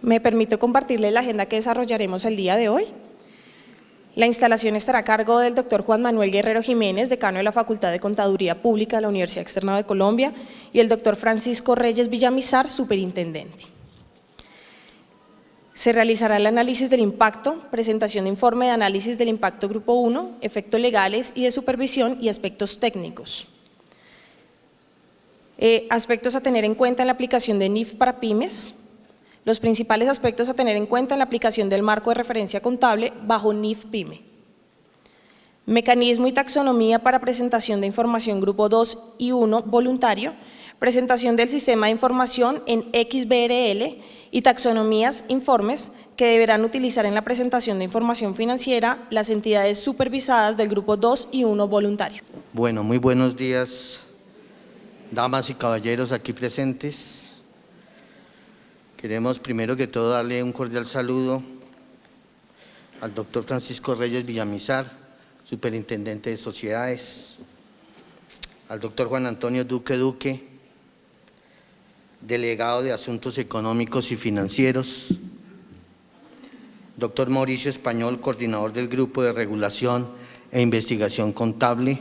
Me permito compartirles la agenda que desarrollaremos el día de hoy. La instalación estará a cargo del doctor Juan Manuel Guerrero Jiménez, decano de la Facultad de Contaduría Pública de la Universidad Externado de Colombia, y el doctor Francisco Reyes Villamizar, superintendente. Se realizará el análisis del impacto, presentación de informe de análisis del impacto Grupo 1, efectos legales y de supervisión y aspectos técnicos. Aspectos a tener en cuenta en la aplicación de NIF para pymes. Los principales aspectos a tener en cuenta en la aplicación del marco de referencia contable bajo NIF PYME. Mecanismo y taxonomía para presentación de información Grupo 2 y 1 voluntario, presentación del sistema de información en XBRL y taxonomías, informes que deberán utilizar en la presentación de información financiera las entidades supervisadas del Grupo 2 y 1 voluntario. Bueno, muy buenos días, damas y caballeros aquí presentes. Queremos primero que todo darle un cordial saludo al doctor Francisco Reyes Villamizar, superintendente de sociedades, al doctor Juan Antonio Duque, delegado de Asuntos Económicos y Financieros, doctor Mauricio Español, coordinador del Grupo de Regulación e Investigación Contable,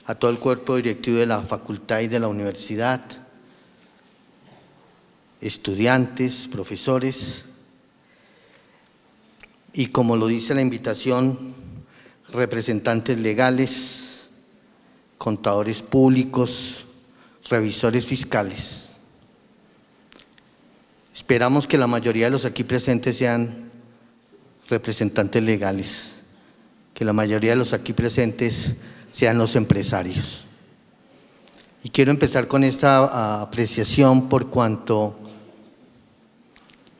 a todo el cuerpo directivo de la facultad y de la universidad, estudiantes, profesores y, como lo dice la invitación, representantes legales, contadores públicos, revisores fiscales. Esperamos que la mayoría de los aquí presentes sean representantes legales, que la mayoría de los aquí presentes sean los empresarios. Y quiero empezar con esta apreciación por cuanto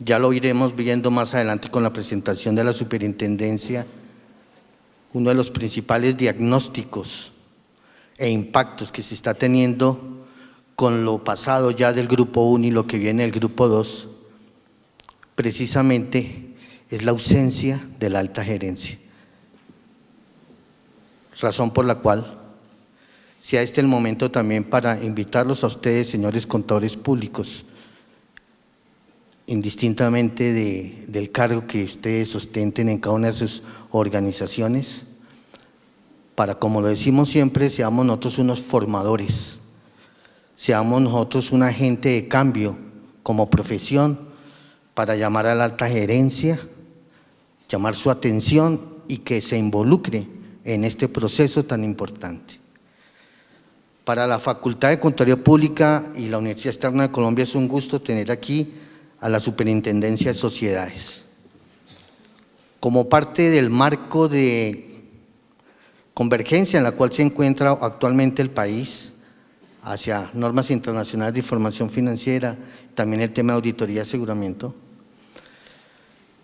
ya lo iremos viendo más adelante con la presentación de la superintendencia. Uno de los principales diagnósticos e impactos que se está teniendo con lo pasado ya del Grupo 1 y lo que viene del Grupo 2, precisamente es la ausencia de la alta gerencia. Razón por la cual sea este el momento también para invitarlos a ustedes, señores contadores públicos, indistintamente del cargo que ustedes ostenten en cada una de sus organizaciones, para, como lo decimos siempre, seamos nosotros unos formadores, seamos nosotros un agente de cambio como profesión para llamar a la alta gerencia, llamar su atención y que se involucre en este proceso tan importante. Para la Facultad de Contaduría Pública y la Universidad Externa de Colombia es un gusto tener aquí a la Superintendencia de Sociedades. Como parte del marco de convergencia en la cual se encuentra actualmente el país hacia normas internacionales de información financiera, también el tema de auditoría y aseguramiento,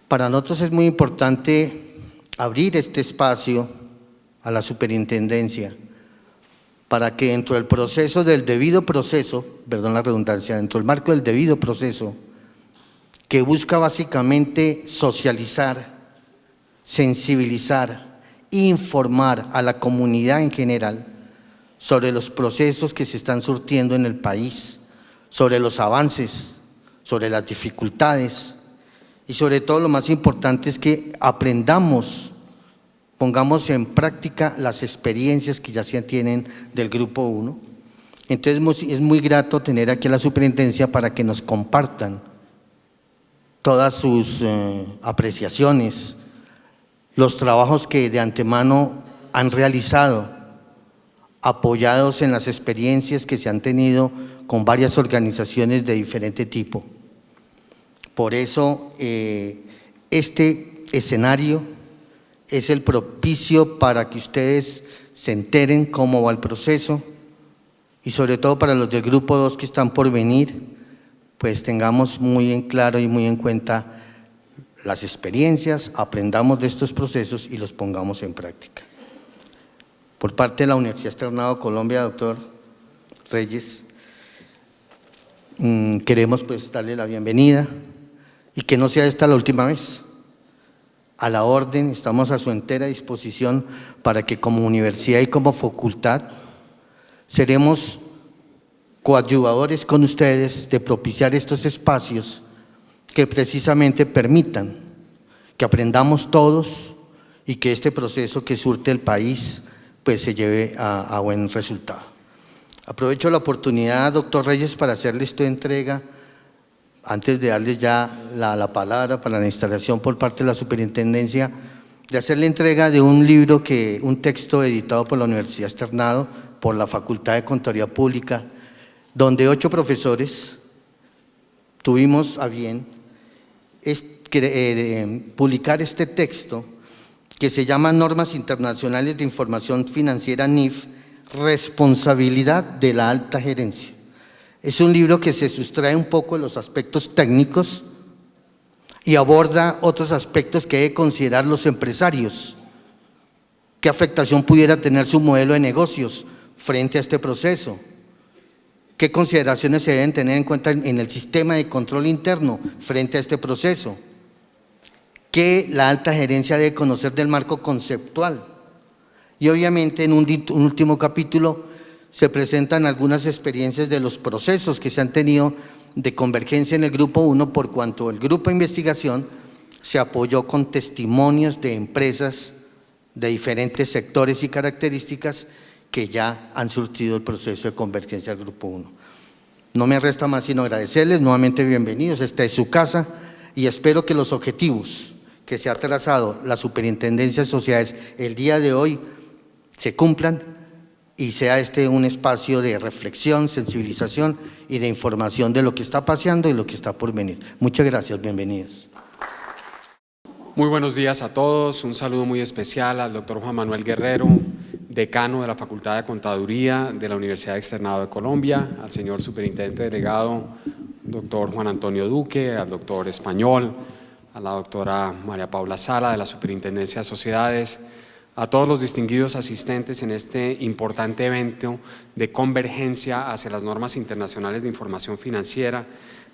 para nosotros es muy importante abrir este espacio a la superintendencia para que dentro del proceso del debido proceso, perdón la redundancia, dentro del marco del debido proceso, que busca básicamente socializar, sensibilizar, informar a la comunidad en general sobre los procesos que se están surtiendo en el país, sobre los avances, sobre las dificultades y sobre todo lo más importante es que aprendamos, pongamos en práctica las experiencias que ya se tienen del Grupo 1. Entonces es muy grato tener aquí a la superintendencia para que nos compartan todas sus apreciaciones, los trabajos que de antemano han realizado, apoyados en las experiencias que se han tenido con varias organizaciones de diferente tipo. Por eso este escenario es el propicio para que ustedes se enteren cómo va el proceso y sobre todo para los del Grupo 2 que están por venir, pues tengamos muy en claro y muy en cuenta las experiencias, aprendamos de estos procesos y los pongamos en práctica. Por parte de la Universidad Externado de Colombia, doctor Reyes, queremos pues darle la bienvenida y que no sea esta la última vez. A la orden, estamos a su entera disposición para que como universidad y como facultad seremos coadyuvadores con ustedes de propiciar estos espacios que precisamente permitan que aprendamos todos y que este proceso que surte el país pues se lleve a buen resultado. Aprovecho la oportunidad, doctor Reyes, para hacerle esta entrega, antes de darles ya la palabra para la instalación por parte de la superintendencia, de hacerle entrega de un libro, un texto editado por la Universidad Externado, por la Facultad de Contaduría Pública, donde 8 profesores tuvimos a bien publicar este texto que se llama Normas Internacionales de Información Financiera NIF, Responsabilidad de la Alta Gerencia. Es un libro que se sustrae un poco de los aspectos técnicos y aborda otros aspectos que deben considerar los empresarios. ¿Qué afectación pudiera tener su modelo de negocios frente a este proceso? ¿Qué consideraciones se deben tener en cuenta en el sistema de control interno frente a este proceso? ¿Qué la alta gerencia debe conocer del marco conceptual? Y obviamente en un último capítulo se presentan algunas experiencias de los procesos que se han tenido de convergencia en el Grupo 1, por cuanto el Grupo de Investigación se apoyó con testimonios de empresas de diferentes sectores y características que ya han surtido el proceso de convergencia al Grupo 1. No me resta más sino agradecerles, nuevamente bienvenidos, esta es su casa y espero que los objetivos que se ha trazado la Superintendencia de Sociedades el día de hoy se cumplan y sea este un espacio de reflexión, sensibilización y de información de lo que está pasando y lo que está por venir. Muchas gracias, bienvenidos. Muy buenos días a todos, un saludo muy especial al doctor Juan Manuel Guerrero, decano de la Facultad de Contaduría de la Universidad Externado de Colombia, al señor superintendente delegado, doctor Juan Antonio Duque, al doctor Español, a la doctora María Paula Sala de la Superintendencia de Sociedades, a todos los distinguidos asistentes en este importante evento de convergencia hacia las normas internacionales de información financiera.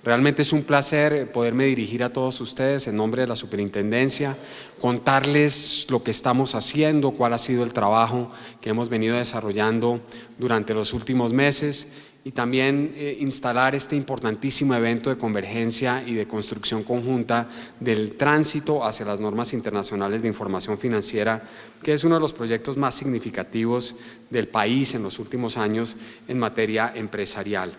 Realmente es un placer poderme dirigir a todos ustedes en nombre de la Superintendencia, contarles lo que estamos haciendo, cuál ha sido el trabajo que hemos venido desarrollando durante los últimos meses y también instalar este importantísimo evento de convergencia y de construcción conjunta del tránsito hacia las normas internacionales de información financiera, que es uno de los proyectos más significativos del país en los últimos años en materia empresarial.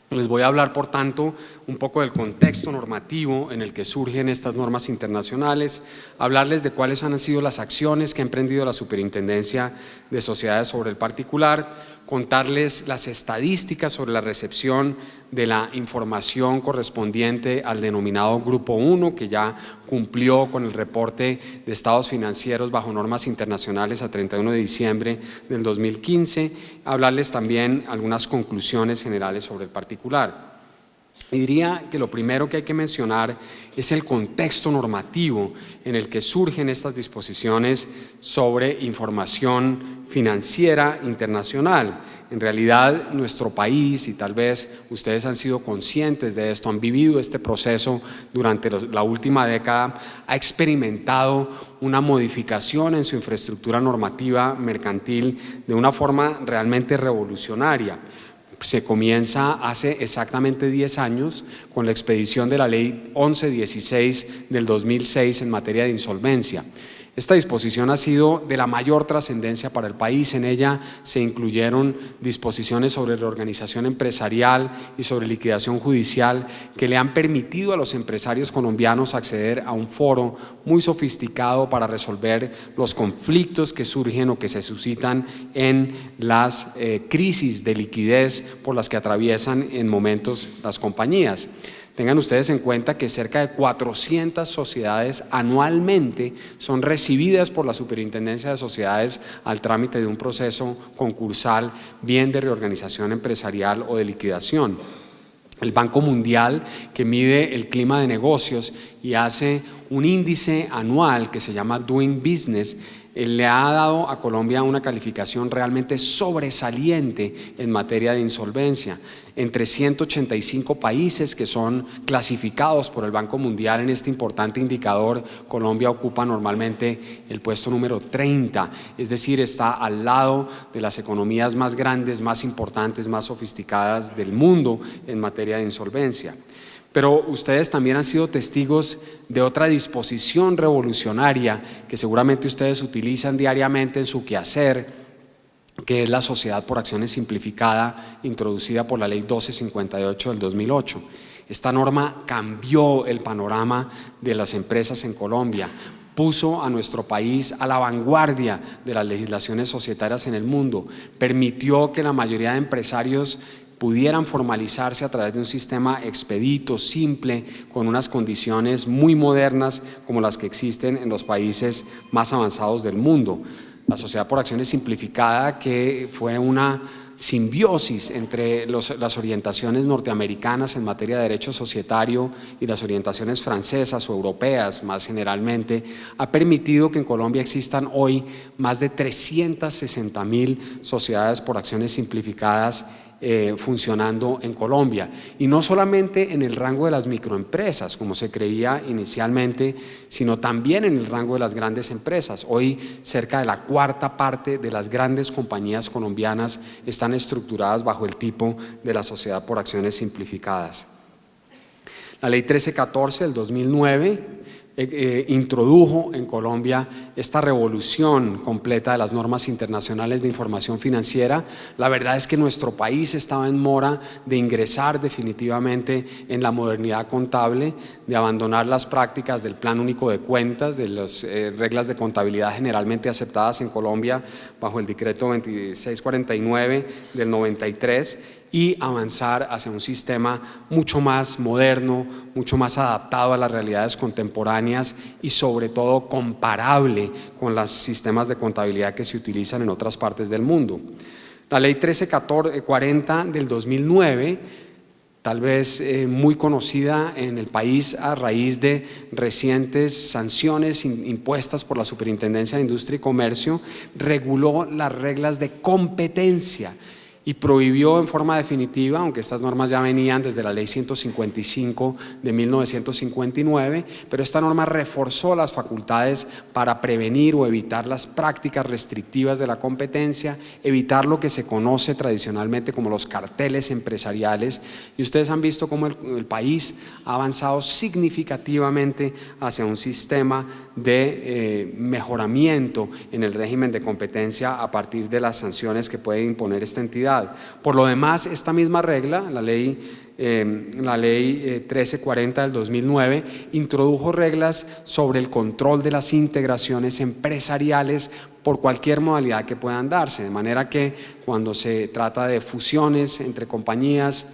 Les voy a hablar, por tanto, un poco del contexto normativo en el que surgen estas normas internacionales, hablarles de cuáles han sido las acciones que ha emprendido la Superintendencia de Sociedades sobre el particular, contarles las estadísticas sobre la recepción de la información correspondiente al denominado Grupo 1, que ya cumplió con el reporte de estados financieros bajo normas internacionales a 31 de diciembre del 2015, hablarles también algunas conclusiones generales sobre el particular. Y diría que lo primero que hay que mencionar es el contexto normativo en el que surgen estas disposiciones sobre información financiera internacional. En realidad, nuestro país, y tal vez ustedes han sido conscientes de esto, han vivido este proceso durante la última década, ha experimentado una modificación en su infraestructura normativa mercantil de una forma realmente revolucionaria. Se comienza hace exactamente 10 años con la expedición de la Ley 1116 del 2006 en materia de insolvencia. Esta disposición ha sido de la mayor trascendencia para el país. En ella se incluyeron disposiciones sobre reorganización empresarial y sobre liquidación judicial que le han permitido a los empresarios colombianos acceder a un foro muy sofisticado para resolver los conflictos que surgen o que se suscitan en las crisis de liquidez por las que atraviesan en momentos las compañías. Tengan ustedes en cuenta que cerca de 400 sociedades anualmente son recibidas por la Superintendencia de Sociedades al trámite de un proceso concursal, bien de reorganización empresarial o de liquidación. El Banco Mundial, que mide el clima de negocios y hace un índice anual que se llama Doing Business, le ha dado a Colombia una calificación realmente sobresaliente en materia de insolvencia. Entre 185 países que son clasificados por el Banco Mundial en este importante indicador, Colombia ocupa normalmente el puesto número 30, es decir, está al lado de las economías más grandes, más importantes, más sofisticadas del mundo en materia de insolvencia. Pero ustedes también han sido testigos de otra disposición revolucionaria que seguramente ustedes utilizan diariamente en su quehacer, que es la Sociedad por Acciones Simplificada, introducida por la Ley 1258 del 2008. Esta norma cambió el panorama de las empresas en Colombia, puso a nuestro país a la vanguardia de las legislaciones societarias en el mundo, permitió que la mayoría de empresarios pudieran formalizarse a través de un sistema expedito, simple, con unas condiciones muy modernas como las que existen en los países más avanzados del mundo. La Sociedad por Acciones Simplificada, que fue una simbiosis entre las orientaciones norteamericanas en materia de derecho societario y las orientaciones francesas o europeas más generalmente, ha permitido que en Colombia existan hoy más de 360.000 sociedades por acciones simplificadas funcionando en Colombia, y no solamente en el rango de las microempresas como se creía inicialmente, sino también en el rango de las grandes empresas. Hoy cerca de la cuarta parte de las grandes compañías colombianas están estructuradas bajo el tipo de la sociedad por acciones simplificadas. La Ley 1314 del 2009 introdujo en Colombia esta revolución completa de las normas internacionales de información financiera. La verdad es que nuestro país estaba en mora de ingresar definitivamente en la modernidad contable, de abandonar las prácticas del Plan Único de Cuentas, de las reglas de contabilidad generalmente aceptadas en Colombia bajo el decreto 2649 del 93, y avanzar hacia un sistema mucho más moderno, mucho más adaptado a las realidades contemporáneas y sobre todo comparable con los sistemas de contabilidad que se utilizan en otras partes del mundo. La Ley 1340 del 2009, tal vez muy conocida en el país a raíz de recientes sanciones impuestas por la Superintendencia de Industria y Comercio, reguló las reglas de competencia y prohibió en forma definitiva, aunque estas normas ya venían desde la Ley 155 de 1959, pero esta norma reforzó las facultades para prevenir o evitar las prácticas restrictivas de la competencia, evitar lo que se conoce tradicionalmente como los carteles empresariales, y ustedes han visto cómo el país ha avanzado significativamente hacia un sistema de mejoramiento en el régimen de competencia a partir de las sanciones que puede imponer esta entidad. Por lo demás, esta misma regla, la ley 1340 del 2009, introdujo reglas sobre el control de las integraciones empresariales por cualquier modalidad que puedan darse, de manera que cuando se trata de fusiones entre compañías,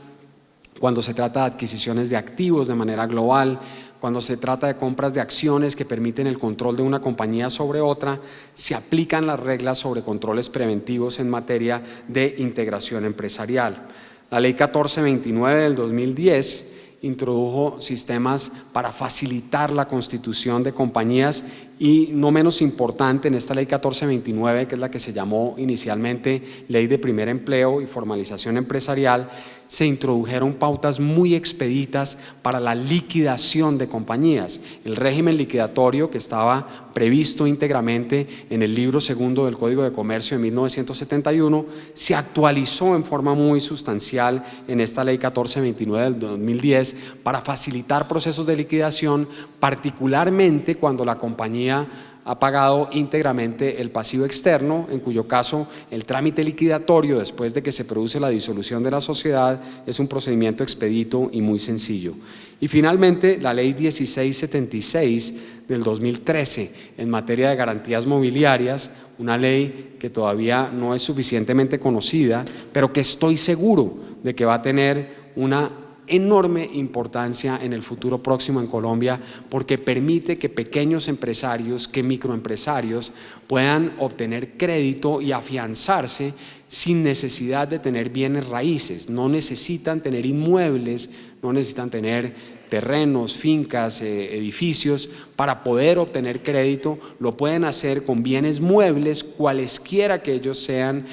cuando se trata de adquisiciones de activos de manera global, cuando se trata de compras de acciones que permiten el control de una compañía sobre otra, se aplican las reglas sobre controles preventivos en materia de integración empresarial. La Ley 1429 del 2010 introdujo sistemas para facilitar la constitución de compañías y, no menos importante, en esta Ley 1429, que es la que se llamó inicialmente Ley de Primer Empleo y Formalización Empresarial, se introdujeron pautas muy expeditas para la liquidación de compañías. El régimen liquidatorio, que estaba previsto íntegramente en el libro segundo del Código de Comercio de 1971, se actualizó en forma muy sustancial en esta Ley 1429 del 2010 para facilitar procesos de liquidación, particularmente cuando la compañía ha pagado íntegramente el pasivo externo, en cuyo caso el trámite liquidatorio después de que se produce la disolución de la sociedad es un procedimiento expedito y muy sencillo. Y finalmente, la Ley 1676 del 2013 en materia de garantías mobiliarias, una ley que todavía no es suficientemente conocida, pero que estoy seguro de que va a tener una enorme importancia en el futuro próximo en Colombia, porque permite que pequeños empresarios, que microempresarios puedan obtener crédito y afianzarse sin necesidad de tener bienes raíces. No necesitan tener inmuebles, no necesitan tener terrenos, fincas, edificios para poder obtener crédito. Lo pueden hacer con bienes muebles, cualesquiera que ellos sean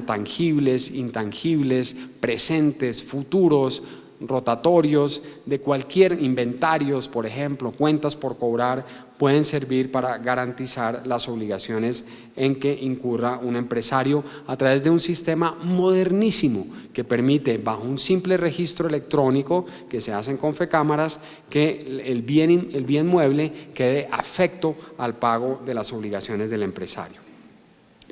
tangibles, intangibles, presentes, futuros. rotatorios, de cualquier inventarios, por ejemplo, cuentas por cobrar, pueden servir para garantizar las obligaciones en que incurra un empresario a través de un sistema modernísimo que permite, bajo un simple registro electrónico que se hace en Confecámaras, que el bien mueble quede afecto al pago de las obligaciones del empresario.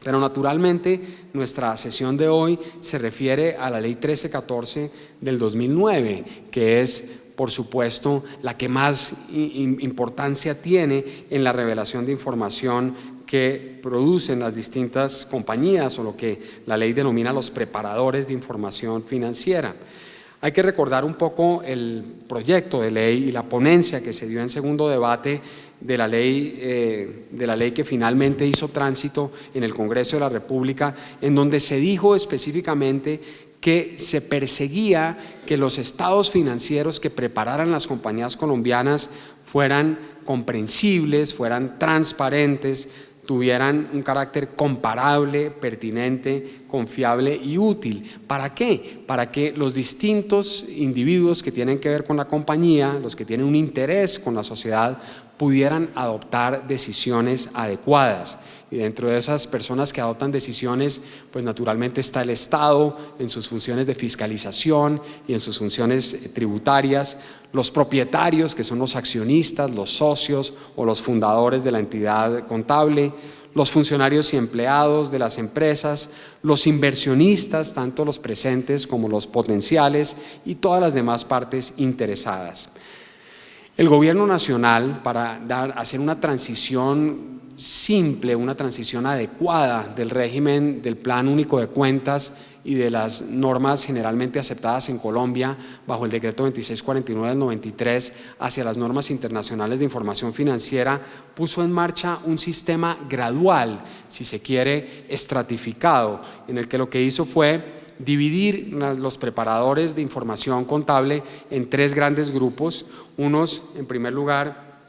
Pero naturalmente nuestra sesión de hoy se refiere a la Ley 1314 del 2009, que es, por supuesto, la que más importancia tiene en la revelación de información que producen las distintas compañías o lo que la ley denomina los preparadores de información financiera. Hay que recordar un poco el proyecto de ley y la ponencia que se dio en segundo debate de la ley que finalmente hizo tránsito en el Congreso de la República, en donde se dijo específicamente que se perseguía que los estados financieros que prepararan las compañías colombianas fueran comprensibles, fueran transparentes, tuvieran un carácter comparable, pertinente, confiable y útil. ¿Para qué? Para que los distintos individuos que tienen que ver con la compañía, los que tienen un interés con la sociedad, pudieran adoptar decisiones adecuadas. Y dentro de esas personas que adoptan decisiones, pues naturalmente está el Estado en sus funciones de fiscalización y en sus funciones tributarias, los propietarios, que son los accionistas, los socios o los fundadores de la entidad contable, los funcionarios y empleados de las empresas, los inversionistas, tanto los presentes como los potenciales, y todas las demás partes interesadas. El Gobierno Nacional, para hacer una transición simple, una transición adecuada del régimen del Plan Único de Cuentas y de las normas generalmente aceptadas en Colombia bajo el decreto 2649 del 93 hacia las normas internacionales de información financiera, puso en marcha un sistema gradual, si se quiere, estratificado, en el que lo que hizo fue dividir los preparadores de información contable en tres grandes grupos. Unos, en primer lugar,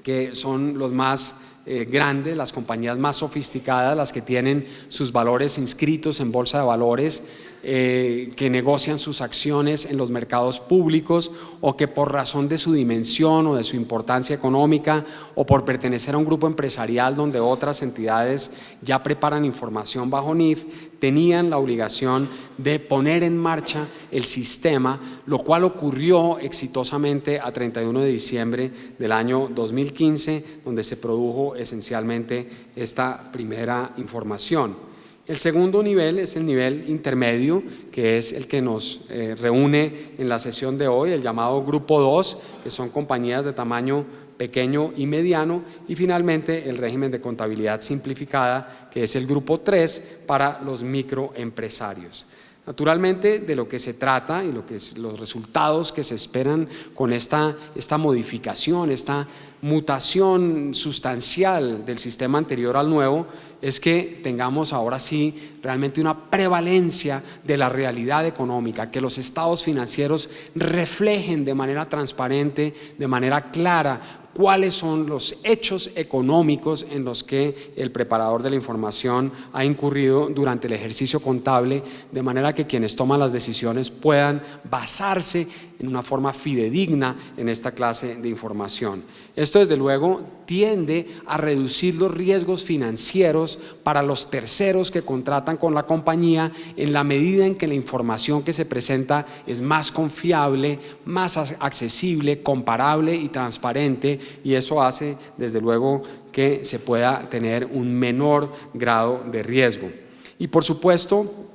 que son los más grandes, las compañías más sofisticadas, las que tienen sus valores inscritos en bolsa de valores, que negocian sus acciones en los mercados públicos o que por razón de su dimensión o de su importancia económica o por pertenecer a un grupo empresarial donde otras entidades ya preparan información bajo NIF, tenían la obligación de poner en marcha el sistema, lo cual ocurrió exitosamente a 31 de diciembre del año 2015, donde se produjo esencialmente esta primera información. El segundo nivel es el nivel intermedio, que es el que nos reúne en la sesión de hoy, el llamado Grupo 2, que son compañías de tamaño pequeño y mediano, y finalmente el régimen de contabilidad simplificada, que es el Grupo 3 para los microempresarios. Naturalmente, de lo que se trata y los resultados que se esperan con esta modificación, esta mutación sustancial del sistema anterior al nuevo, es que tengamos ahora sí realmente una prevalencia de la realidad económica, que los estados financieros reflejen de manera transparente, de manera clara, cuáles son los hechos económicos en los que el preparador de la información ha incurrido durante el ejercicio contable, de manera que quienes toman las decisiones puedan basarse en una forma fidedigna en esta clase de información. Esto, desde luego, tiende a reducir los riesgos financieros para los terceros que contratan con la compañía en la medida en que la información que se presenta es más confiable, más accesible, comparable y transparente, y eso hace, desde luego, que se pueda tener un menor grado de riesgo. Y por supuesto,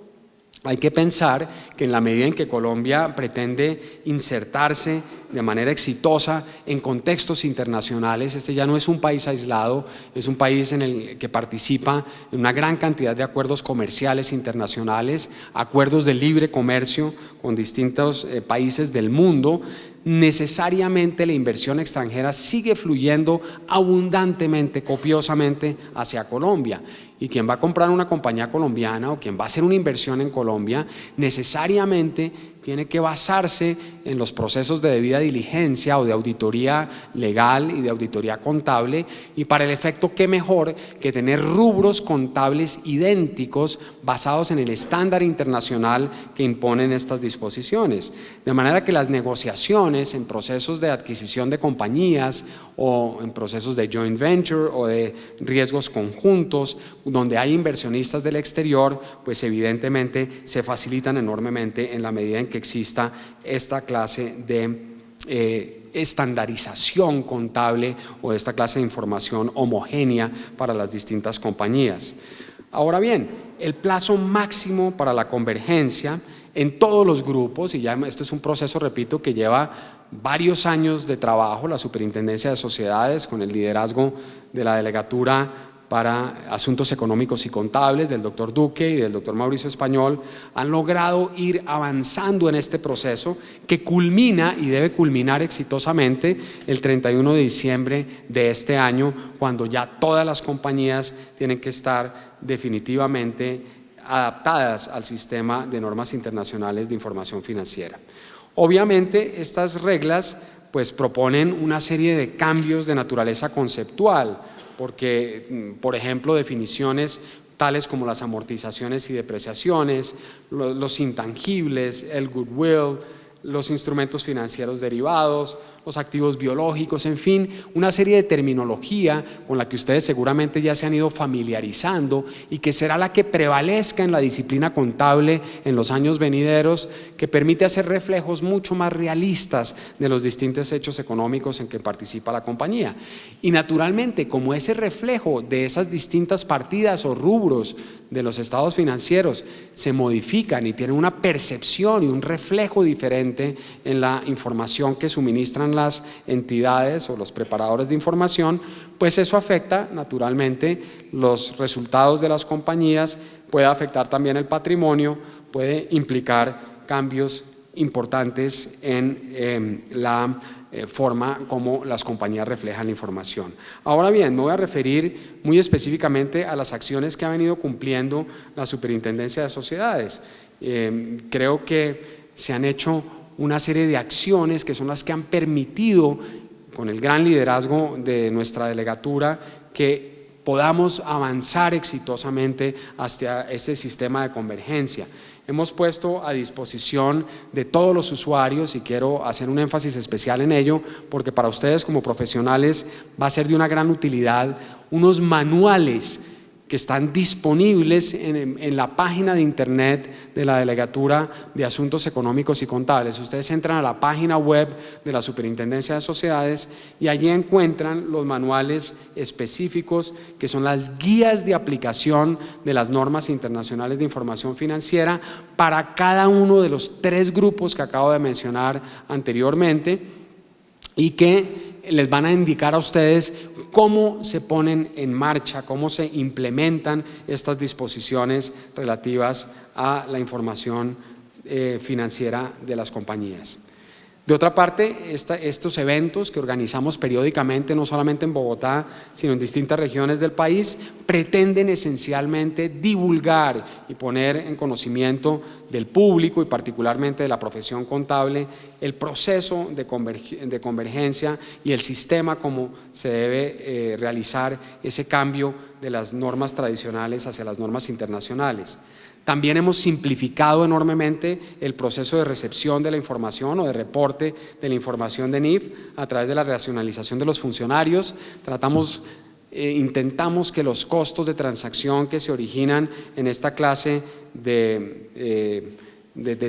hay que pensar que en la medida en que Colombia pretende insertarse de manera exitosa en contextos internacionales, este ya no es un país aislado, es un país en el que participa en una gran cantidad de acuerdos comerciales internacionales, acuerdos de libre comercio con distintos países del mundo. Necesariamente la inversión extranjera sigue fluyendo abundantemente, copiosamente hacia Colombia. Y quien va a comprar una compañía colombiana o quien va a hacer una inversión en Colombia necesariamente tiene que basarse en los procesos de debida diligencia o de auditoría legal y de auditoría contable, y para el efecto, qué mejor que tener rubros contables idénticos basados en el estándar internacional que imponen estas disposiciones. De manera que las negociaciones en procesos de adquisición de compañías o en procesos de joint venture o de riesgos conjuntos, donde hay inversionistas del exterior, pues evidentemente se facilitan enormemente en la medida en que exista esta clase de estandarización contable o esta clase de información homogénea para las distintas compañías. Ahora bien, el plazo máximo para la convergencia en todos los grupos, y ya esto es un proceso, repito, que lleva varios años de trabajo, la Superintendencia de Sociedades con el liderazgo de la Delegatura para Asuntos Económicos y Contables del doctor Duque y del doctor Mauricio Español, han logrado ir avanzando en este proceso que culmina y debe culminar exitosamente el 31 de diciembre de este año, cuando ya todas las compañías tienen que estar definitivamente adaptadas al sistema de normas internacionales de información financiera. Obviamente, estas reglas pues proponen una serie de cambios de naturaleza conceptual, porque, por ejemplo, definiciones tales como las amortizaciones y depreciaciones, los intangibles, el goodwill, los instrumentos financieros derivados, los activos biológicos, en fin, una serie de terminología con la que ustedes seguramente ya se han ido familiarizando y que será la que prevalezca en la disciplina contable en los años venideros, que permite hacer reflejos mucho más realistas de los distintos hechos económicos en que participa la compañía. Y naturalmente, como ese reflejo de esas distintas partidas o rubros de los estados financieros se modifican y tienen una percepción y un reflejo diferente en la información que suministran las entidades o los preparadores de información, pues eso afecta naturalmente los resultados de las compañías, puede afectar también el patrimonio, puede implicar cambios importantes en la forma como las compañías reflejan la información. Ahora bien, me voy a referir muy específicamente a las acciones que ha venido cumpliendo la Superintendencia de Sociedades. Creo que se han hecho una serie de acciones que son las que han permitido, con el gran liderazgo de nuestra delegatura, que podamos avanzar exitosamente hacia este sistema de convergencia. Hemos puesto a disposición de todos los usuarios, y quiero hacer un énfasis especial en ello, porque para ustedes como profesionales va a ser de una gran utilidad, unos manuales que están disponibles en la página de internet de la Delegatura de Asuntos Económicos y Contables. Ustedes entran a la página web de la Superintendencia de Sociedades y allí encuentran los manuales específicos que son las guías de aplicación de las normas internacionales de información financiera para cada uno de los 3 grupos que acabo de mencionar anteriormente, y que les van a indicar a ustedes cómo se ponen en marcha, cómo se implementan estas disposiciones relativas a la información financiera de las compañías. De otra parte, estos eventos que organizamos periódicamente, no solamente en Bogotá, sino en distintas regiones del país, pretenden esencialmente divulgar y poner en conocimiento del público y particularmente de la profesión contable el proceso de convergencia y el sistema como se debe realizar ese cambio de las normas tradicionales hacia las normas internacionales. También hemos simplificado enormemente el proceso de recepción de la información o de reporte de la información de NIF a través de la racionalización de los funcionarios. Intentamos que los costos de transacción que se originan en esta clase de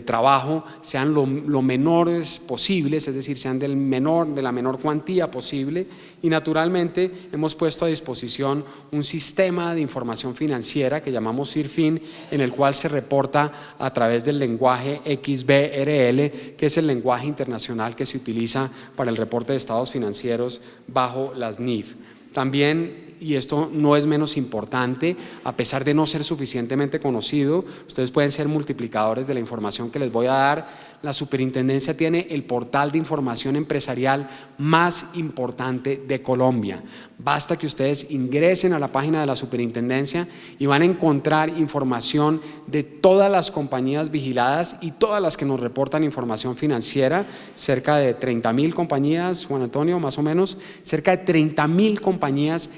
trabajo sean lo menores posibles, es decir, sean de la menor cuantía posible, y naturalmente hemos puesto a disposición un sistema de información financiera que llamamos CIRFIN, en el cual se reporta a través del lenguaje XBRL, que es el lenguaje internacional que se utiliza para el reporte de estados financieros bajo las NIF. También, y esto no es menos importante, a pesar de no ser suficientemente conocido, ustedes pueden ser multiplicadores de la información que les voy a dar. la superintendencia tiene el portal de información empresarial más importante de Colombia. Basta que ustedes ingresen a la página de la superintendencia y van a encontrar información de todas las compañías vigiladas y todas las que nos reportan información financiera, cerca de 30.000 compañías, Juan Antonio, más o menos, cerca de 30.000 compañías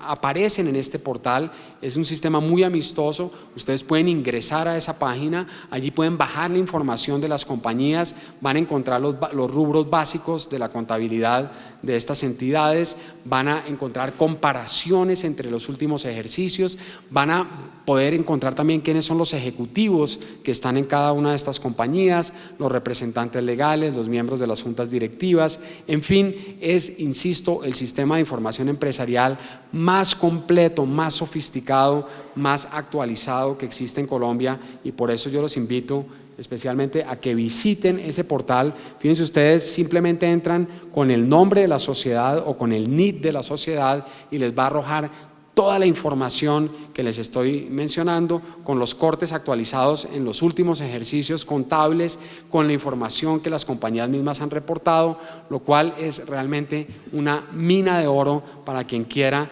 aparecen en este portal. Es un sistema muy amistoso, ustedes pueden ingresar a esa página, allí pueden bajar la información de las compañías, van a encontrar los rubros básicos de la contabilidad de estas entidades, van a encontrar comparaciones entre los últimos ejercicios, van a poder encontrar también quiénes son los ejecutivos que están en cada una de estas compañías, los representantes legales, los miembros de las juntas directivas, en fin, es, insisto, el sistema de información empresarial más completo, más sofisticado, más actualizado que existe en Colombia, y por eso yo los invito especialmente a que visiten ese portal. Fíjense ustedes, simplemente entran con el nombre de la sociedad o con el NID de la sociedad y les va a arrojar toda la información que les estoy mencionando, con los cortes actualizados en los últimos ejercicios contables, con la información que las compañías mismas han reportado, lo cual es realmente una mina de oro para quien quiera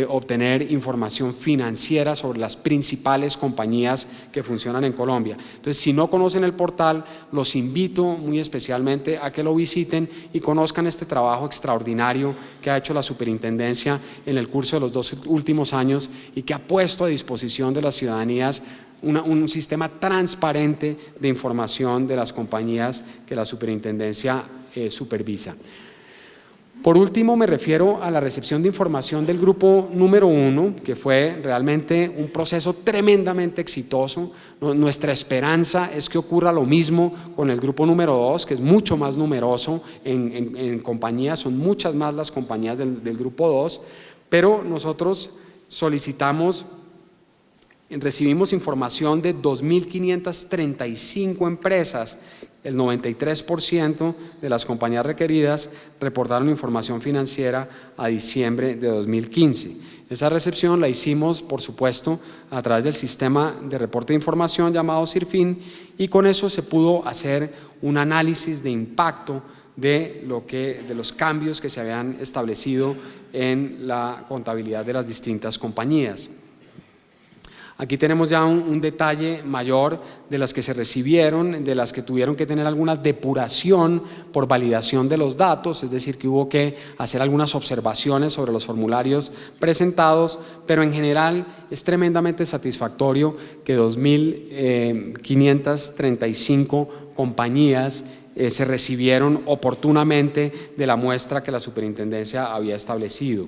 obtener información financiera sobre las principales compañías que funcionan en Colombia. Entonces, si no conocen el portal, los invito muy especialmente a que lo visiten y conozcan este trabajo extraordinario que ha hecho la superintendencia en el curso de los 2 últimos años y que ha puesto a disposición de las ciudadanías un sistema transparente de información de las compañías que la superintendencia supervisa. Por último, me refiero a la recepción de información del grupo número 1, que fue realmente un proceso tremendamente exitoso. Nuestra esperanza es que ocurra lo mismo con el grupo número 2, que es mucho más numeroso en compañías, son muchas más las compañías del grupo 2, pero nosotros recibimos información de 2.535 empresas. El 93% de las compañías requeridas reportaron información financiera a diciembre de 2015. Esa recepción la hicimos, por supuesto, a través del sistema de reporte de información llamado CIRFIN, y con eso se pudo hacer un análisis de impacto de los cambios que se habían establecido en la contabilidad de las distintas compañías. Aquí tenemos ya un detalle mayor de las que se recibieron, de las que tuvieron que tener alguna depuración por validación de los datos, es decir, que hubo que hacer algunas observaciones sobre los formularios presentados, pero en general es tremendamente satisfactorio que 2.535 compañías se recibieron oportunamente de la muestra que la superintendencia había establecido.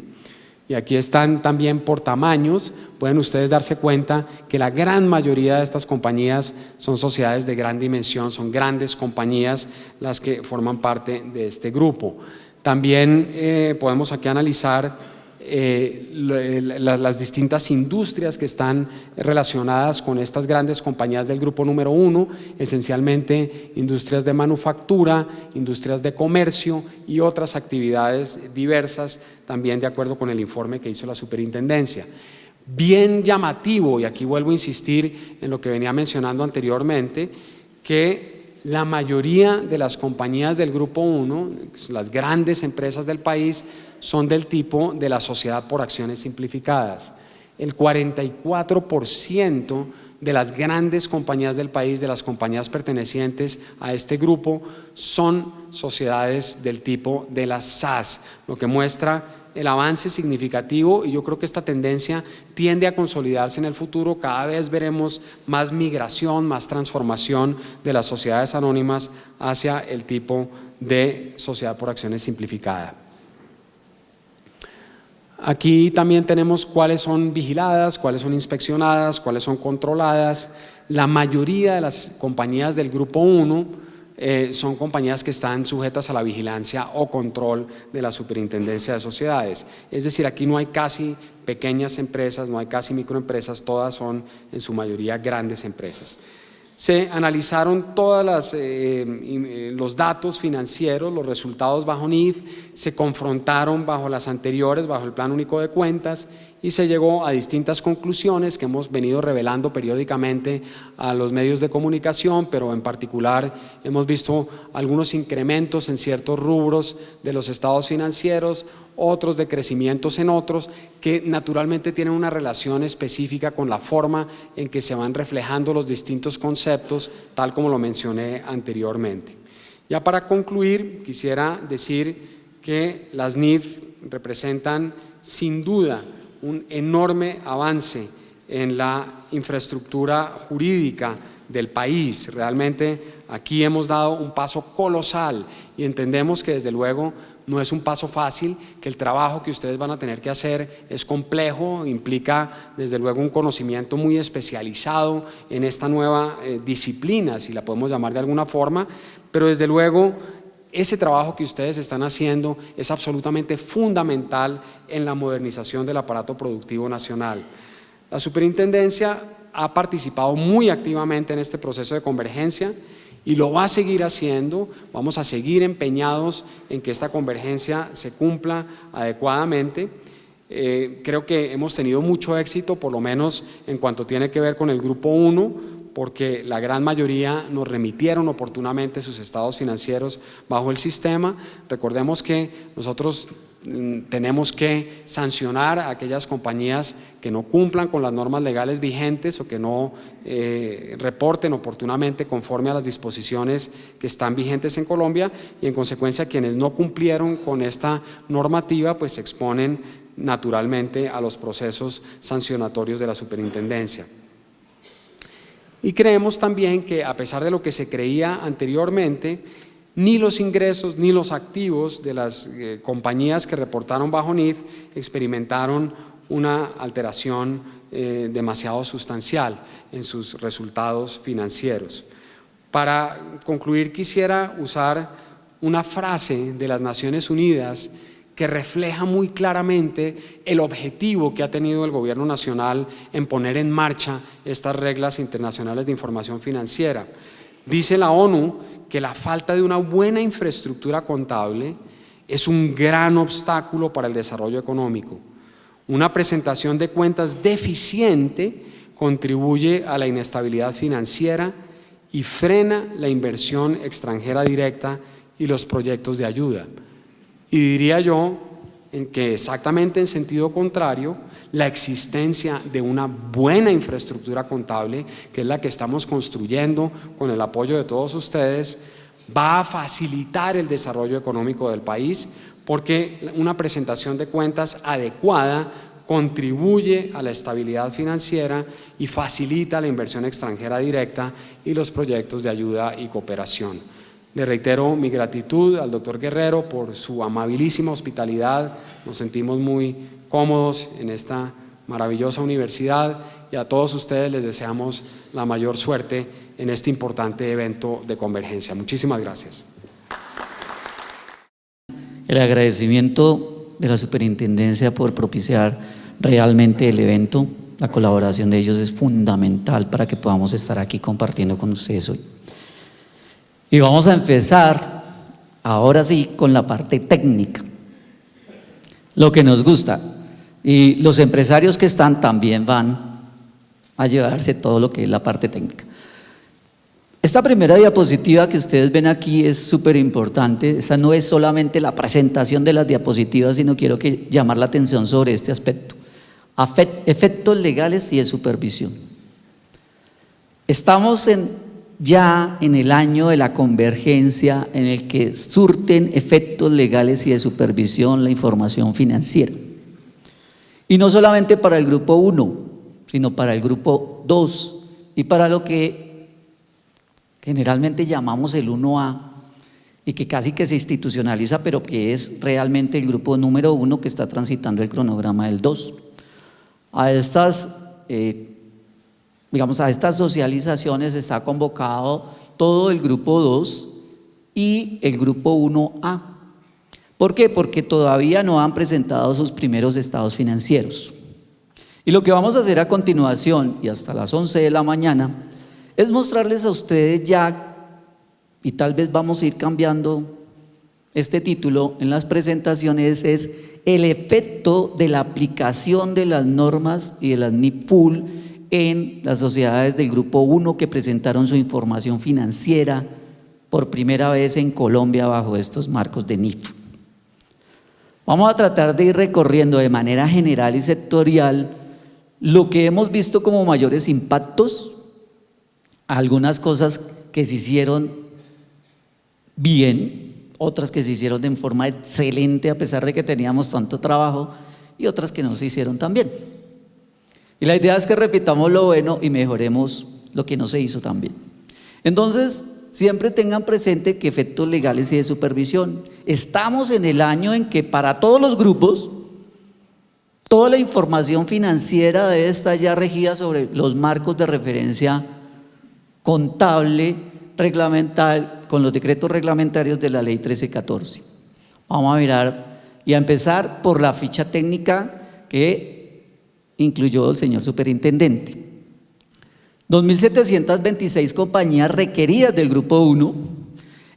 Y aquí están también por tamaños. Pueden ustedes darse cuenta que la gran mayoría de estas compañías son sociedades de gran dimensión, son grandes compañías las que forman parte de este grupo. También podemos aquí analizar las distintas industrias que están relacionadas con estas grandes compañías del grupo número 1, esencialmente industrias de manufactura, industrias de comercio y otras actividades diversas, también de acuerdo con el informe que hizo la superintendencia. Bien llamativo, y aquí vuelvo a insistir en lo que venía mencionando anteriormente, que la mayoría de las compañías del grupo 1, las grandes empresas del país, son del tipo de la sociedad por acciones simplificadas. El 44% de las grandes compañías del país, de las compañías pertenecientes a este grupo, son sociedades del tipo de las SAS, lo que muestra el avance significativo, y yo creo que esta tendencia tiende a consolidarse en el futuro. Cada vez veremos más migración, más transformación de las sociedades anónimas hacia el tipo de sociedad por acciones simplificada. Aquí también tenemos cuáles son vigiladas, cuáles son inspeccionadas, cuáles son controladas. La mayoría de las compañías del grupo 1 son compañías que están sujetas a la vigilancia o control de la Superintendencia de Sociedades. Es decir, aquí no hay casi pequeñas empresas, no hay casi microempresas, todas son en su mayoría grandes empresas. Se analizaron todos los datos financieros, los resultados bajo NIF, se confrontaron bajo las anteriores, bajo el Plan Único de Cuentas, y se llegó a distintas conclusiones que hemos venido revelando periódicamente a los medios de comunicación, pero en particular hemos visto algunos incrementos en ciertos rubros de los estados financieros, otros decrecimientos en otros, que naturalmente tienen una relación específica con la forma en que se van reflejando los distintos conceptos, tal como lo mencioné anteriormente. Ya para concluir, quisiera decir que las NIF representan sin duda un enorme avance en la infraestructura jurídica del país. Realmente aquí hemos dado un paso colosal y entendemos que desde luego no es un paso fácil, que el trabajo que ustedes van a tener que hacer es complejo, implica desde luego un conocimiento muy especializado en esta nueva disciplina, si la podemos llamar de alguna forma, pero desde luego ese trabajo que ustedes están haciendo es absolutamente fundamental en la modernización del aparato productivo nacional. La superintendencia ha participado muy activamente en este proceso de convergencia y lo va a seguir haciendo. Vamos a seguir empeñados en que esta convergencia se cumpla adecuadamente. Creo que hemos tenido mucho éxito, por lo menos en cuanto tiene que ver con el Grupo 1, porque la gran mayoría nos remitieron oportunamente sus estados financieros bajo el sistema. Recordemos que nosotros tenemos que sancionar a aquellas compañías que no cumplan con las normas legales vigentes o que no reporten oportunamente conforme a las disposiciones que están vigentes en Colombia, y en consecuencia quienes no cumplieron con esta normativa pues se exponen naturalmente a los procesos sancionatorios de la superintendencia. Y creemos también que, a pesar de lo que se creía anteriormente, ni los ingresos ni los activos de las compañías que reportaron bajo NIF experimentaron una alteración demasiado sustancial en sus resultados financieros. Para concluir, quisiera usar una frase de las Naciones Unidas que refleja muy claramente el objetivo que ha tenido el Gobierno Nacional en poner en marcha estas reglas internacionales de información financiera. Dice la ONU que la falta de una buena infraestructura contable es un gran obstáculo para el desarrollo económico. Una presentación de cuentas deficiente contribuye a la inestabilidad financiera y frena la inversión extranjera directa y los proyectos de ayuda. Y diría yo que exactamente en sentido contrario, la existencia de una buena infraestructura contable, que es la que estamos construyendo con el apoyo de todos ustedes, va a facilitar el desarrollo económico del país, porque una presentación de cuentas adecuada contribuye a la estabilidad financiera y facilita la inversión extranjera directa y los proyectos de ayuda y cooperación. Le reitero mi gratitud al doctor Guerrero por su amabilísima hospitalidad. Nos sentimos muy cómodos en esta maravillosa universidad y a todos ustedes les deseamos la mayor suerte en este importante evento de convergencia. Muchísimas gracias. El agradecimiento de la superintendencia por propiciar realmente el evento. La colaboración de ellos es fundamental para que podamos estar aquí compartiendo con ustedes hoy. Y vamos a empezar ahora sí con la parte técnica, lo que nos gusta. Y los empresarios que están también van a llevarse todo lo que es la parte técnica. Esta primera diapositiva que ustedes ven aquí es súper importante. Esa no es solamente la presentación de las diapositivas, sino quiero llamar la atención sobre este aspecto. Efectos legales y de supervisión. Estamos ya en el año de la convergencia en el que surten efectos legales y de supervisión la información financiera. Y no solamente para el grupo 1, sino para el grupo 2 y para lo que generalmente llamamos el 1A y que casi que se institucionaliza, pero que es realmente el grupo número 1 que está transitando el cronograma del 2. A estas socializaciones está convocado todo el grupo 2 y el grupo 1A. ¿Por qué? Porque todavía no han presentado sus primeros estados financieros. Y lo que vamos a hacer a continuación y hasta las 11 de la mañana es mostrarles a ustedes ya, y tal vez vamos a ir cambiando este título en las presentaciones es el efecto de la aplicación de las normas y de las NIF Full en las sociedades del Grupo 1 que presentaron su información financiera por primera vez en Colombia bajo estos marcos de NIF. Vamos a tratar de ir recorriendo de manera general y sectorial lo que hemos visto como mayores impactos, algunas cosas que se hicieron bien, otras que se hicieron de forma excelente a pesar de que teníamos tanto trabajo y otras que no se hicieron tan bien. Y la idea es que repitamos lo bueno y mejoremos lo que no se hizo tan bien. Entonces, siempre tengan presente que efectos legales y de supervisión. Estamos en el año en que para todos los grupos, toda la información financiera debe estar ya regida sobre los marcos de referencia contable, reglamentario, con los decretos reglamentarios de la ley 1314. Vamos a mirar y a empezar por la ficha técnica que incluyó el señor superintendente. 2.726 compañías requeridas del Grupo 1.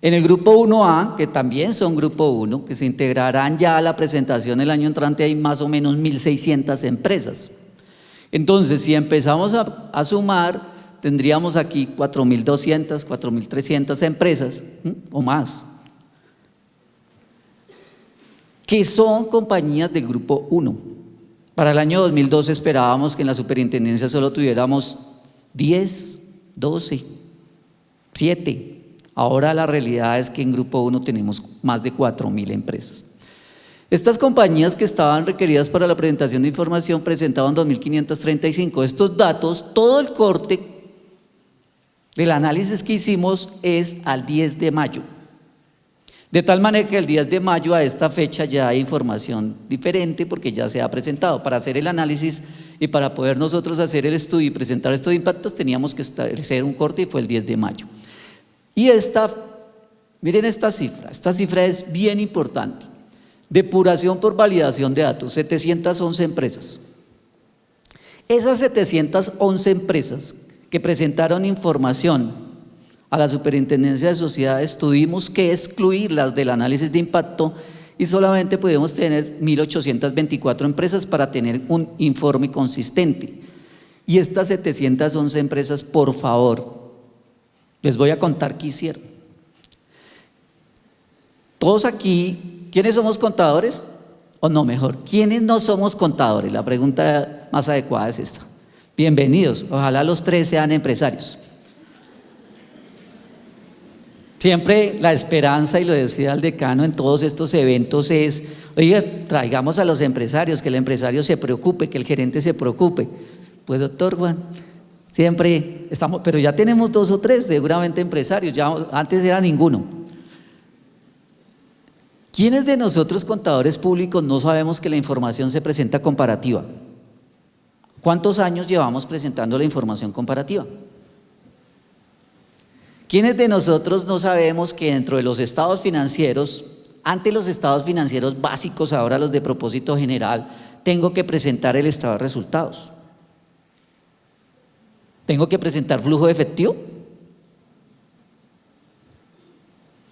En el Grupo 1A, que también son Grupo 1, que se integrarán ya a la presentación el año entrante, hay más o menos 1.600 empresas. Entonces, si empezamos a sumar, tendríamos aquí 4.200, 4.300 empresas o más, que son compañías del Grupo 1. Para el año 2012 esperábamos que en la superintendencia solo tuviéramos 10, 12, 7. Ahora la realidad es que en Grupo 1 tenemos más de 4.000 empresas. Estas compañías que estaban requeridas para la presentación de información presentaban 2.535. Estos datos, todo el corte del análisis que hicimos es al 10 de mayo. De tal manera que el 10 de mayo a esta fecha ya hay información diferente porque ya se ha presentado. Para hacer el análisis y para poder nosotros hacer el estudio y presentar estos impactos teníamos que establecer un corte y fue el 10 de mayo. Y miren esta cifra es bien importante. Depuración por validación de datos, 711 empresas. Esas 711 empresas que presentaron información a la Superintendencia de Sociedades, tuvimos que excluirlas del análisis de impacto y solamente pudimos tener 1.824 empresas para tener un informe consistente. Y estas 711 empresas, por favor, les voy a contar qué hicieron. Todos aquí, ¿quiénes somos contadores? O no, mejor, ¿quiénes no somos contadores? La pregunta más adecuada es esta. Bienvenidos, ojalá los 3 sean empresarios. Siempre la esperanza, y lo decía el decano en todos estos eventos, es, oiga, traigamos a los empresarios, que el empresario se preocupe, que el gerente se preocupe. Pues doctor Juan, siempre estamos, pero ya tenemos 2 o 3 seguramente empresarios, ya antes era ninguno. ¿Quiénes de nosotros contadores públicos no sabemos que la información se presenta comparativa? ¿Cuántos años llevamos presentando la información comparativa? ¿Quiénes de nosotros no sabemos que dentro de los estados financieros, antes los estados financieros básicos, ahora los de propósito general, tengo que presentar el estado de resultados? ¿Tengo que presentar flujo de efectivo?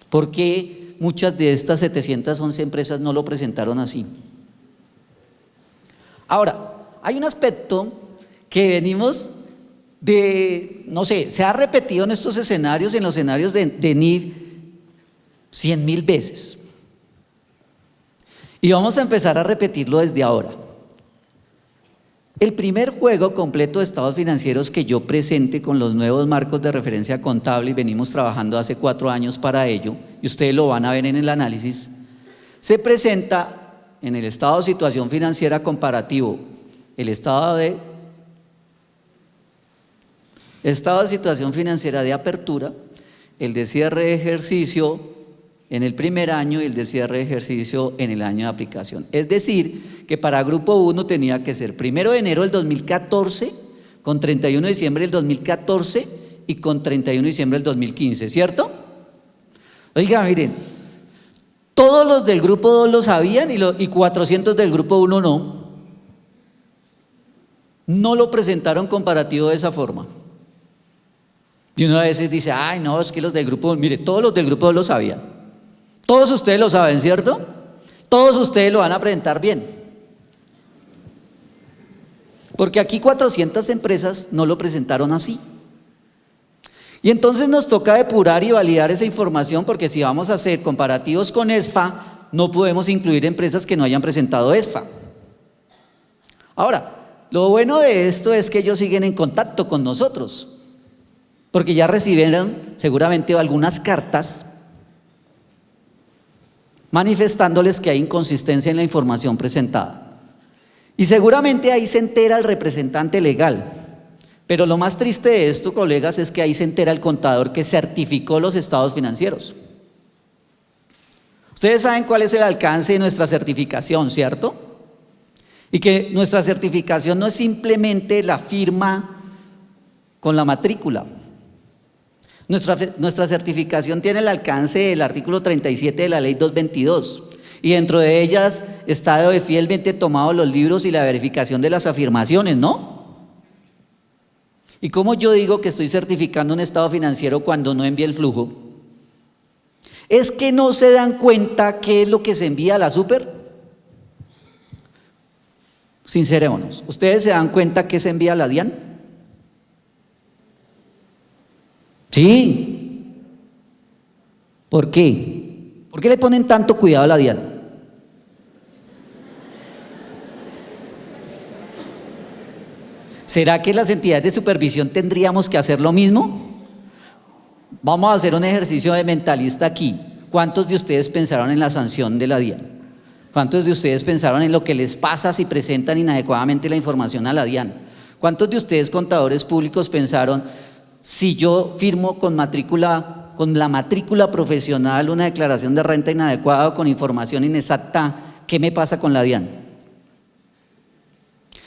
¿Por qué muchas de estas 711 empresas no lo presentaron así? Ahora, hay un aspecto que venimos de, no sé, se ha repetido en estos escenarios, en los escenarios de NIF 100.000 veces. Y vamos a empezar a repetirlo desde ahora. El primer juego completo de estados financieros que yo presente con los nuevos marcos de referencia contable, y venimos trabajando hace 4 años para ello, y ustedes lo van a ver en el análisis, se presenta en el estado de situación financiera comparativo, el estado de situación financiera de apertura, el de cierre de ejercicio en el primer año y el de cierre de ejercicio en el año de aplicación. Es decir, que para Grupo 1 tenía que ser 1 de enero del 2014, con 31 de diciembre del 2014 y con 31 de diciembre del 2015, ¿cierto? Oiga, miren, todos los del Grupo 2 lo sabían y 400 del Grupo 1 no. No lo presentaron comparativo de esa forma. Y uno a veces dice, ay no, es que los del Grupo 1, mire, todos los del Grupo 2 lo sabían. Todos ustedes lo saben, ¿cierto? Todos ustedes lo van a presentar bien. Porque aquí 400 empresas no lo presentaron así. Y entonces nos toca depurar y validar esa información, porque si vamos a hacer comparativos con ESFA, no podemos incluir empresas que no hayan presentado ESFA. Ahora, lo bueno de esto es que ellos siguen en contacto con nosotros, porque ya recibieron seguramente algunas cartas manifestándoles que hay inconsistencia en la información presentada. Y seguramente ahí se entera el representante legal. Pero lo más triste de esto, colegas, es que ahí se entera el contador que certificó los estados financieros. Ustedes saben cuál es el alcance de nuestra certificación, ¿cierto? Y que nuestra certificación no es simplemente la firma con la matrícula. Nuestra certificación tiene el alcance del artículo 37 de la ley 222. Y dentro de ellas está fielmente tomado los libros y la verificación de las afirmaciones, ¿no? ¿Y cómo yo digo que estoy certificando un estado financiero cuando no envié el flujo? ¿Es que no se dan cuenta qué es lo que se envía a la super? Sincerémonos, ¿ustedes se dan cuenta qué se envía a la DIAN? Sí. ¿Por qué? ¿Por qué le ponen tanto cuidado a la DIAN? ¿Será que las entidades de supervisión tendríamos que hacer lo mismo? Vamos a hacer un ejercicio de mentalista aquí. ¿Cuántos de ustedes pensaron en la sanción de la DIAN? ¿Cuántos de ustedes pensaron en lo que les pasa si presentan inadecuadamente la información a la DIAN? ¿Cuántos de ustedes, contadores públicos, pensaron, si yo firmo con la matrícula profesional una declaración de renta inadecuada o con información inexacta, qué me pasa con la DIAN?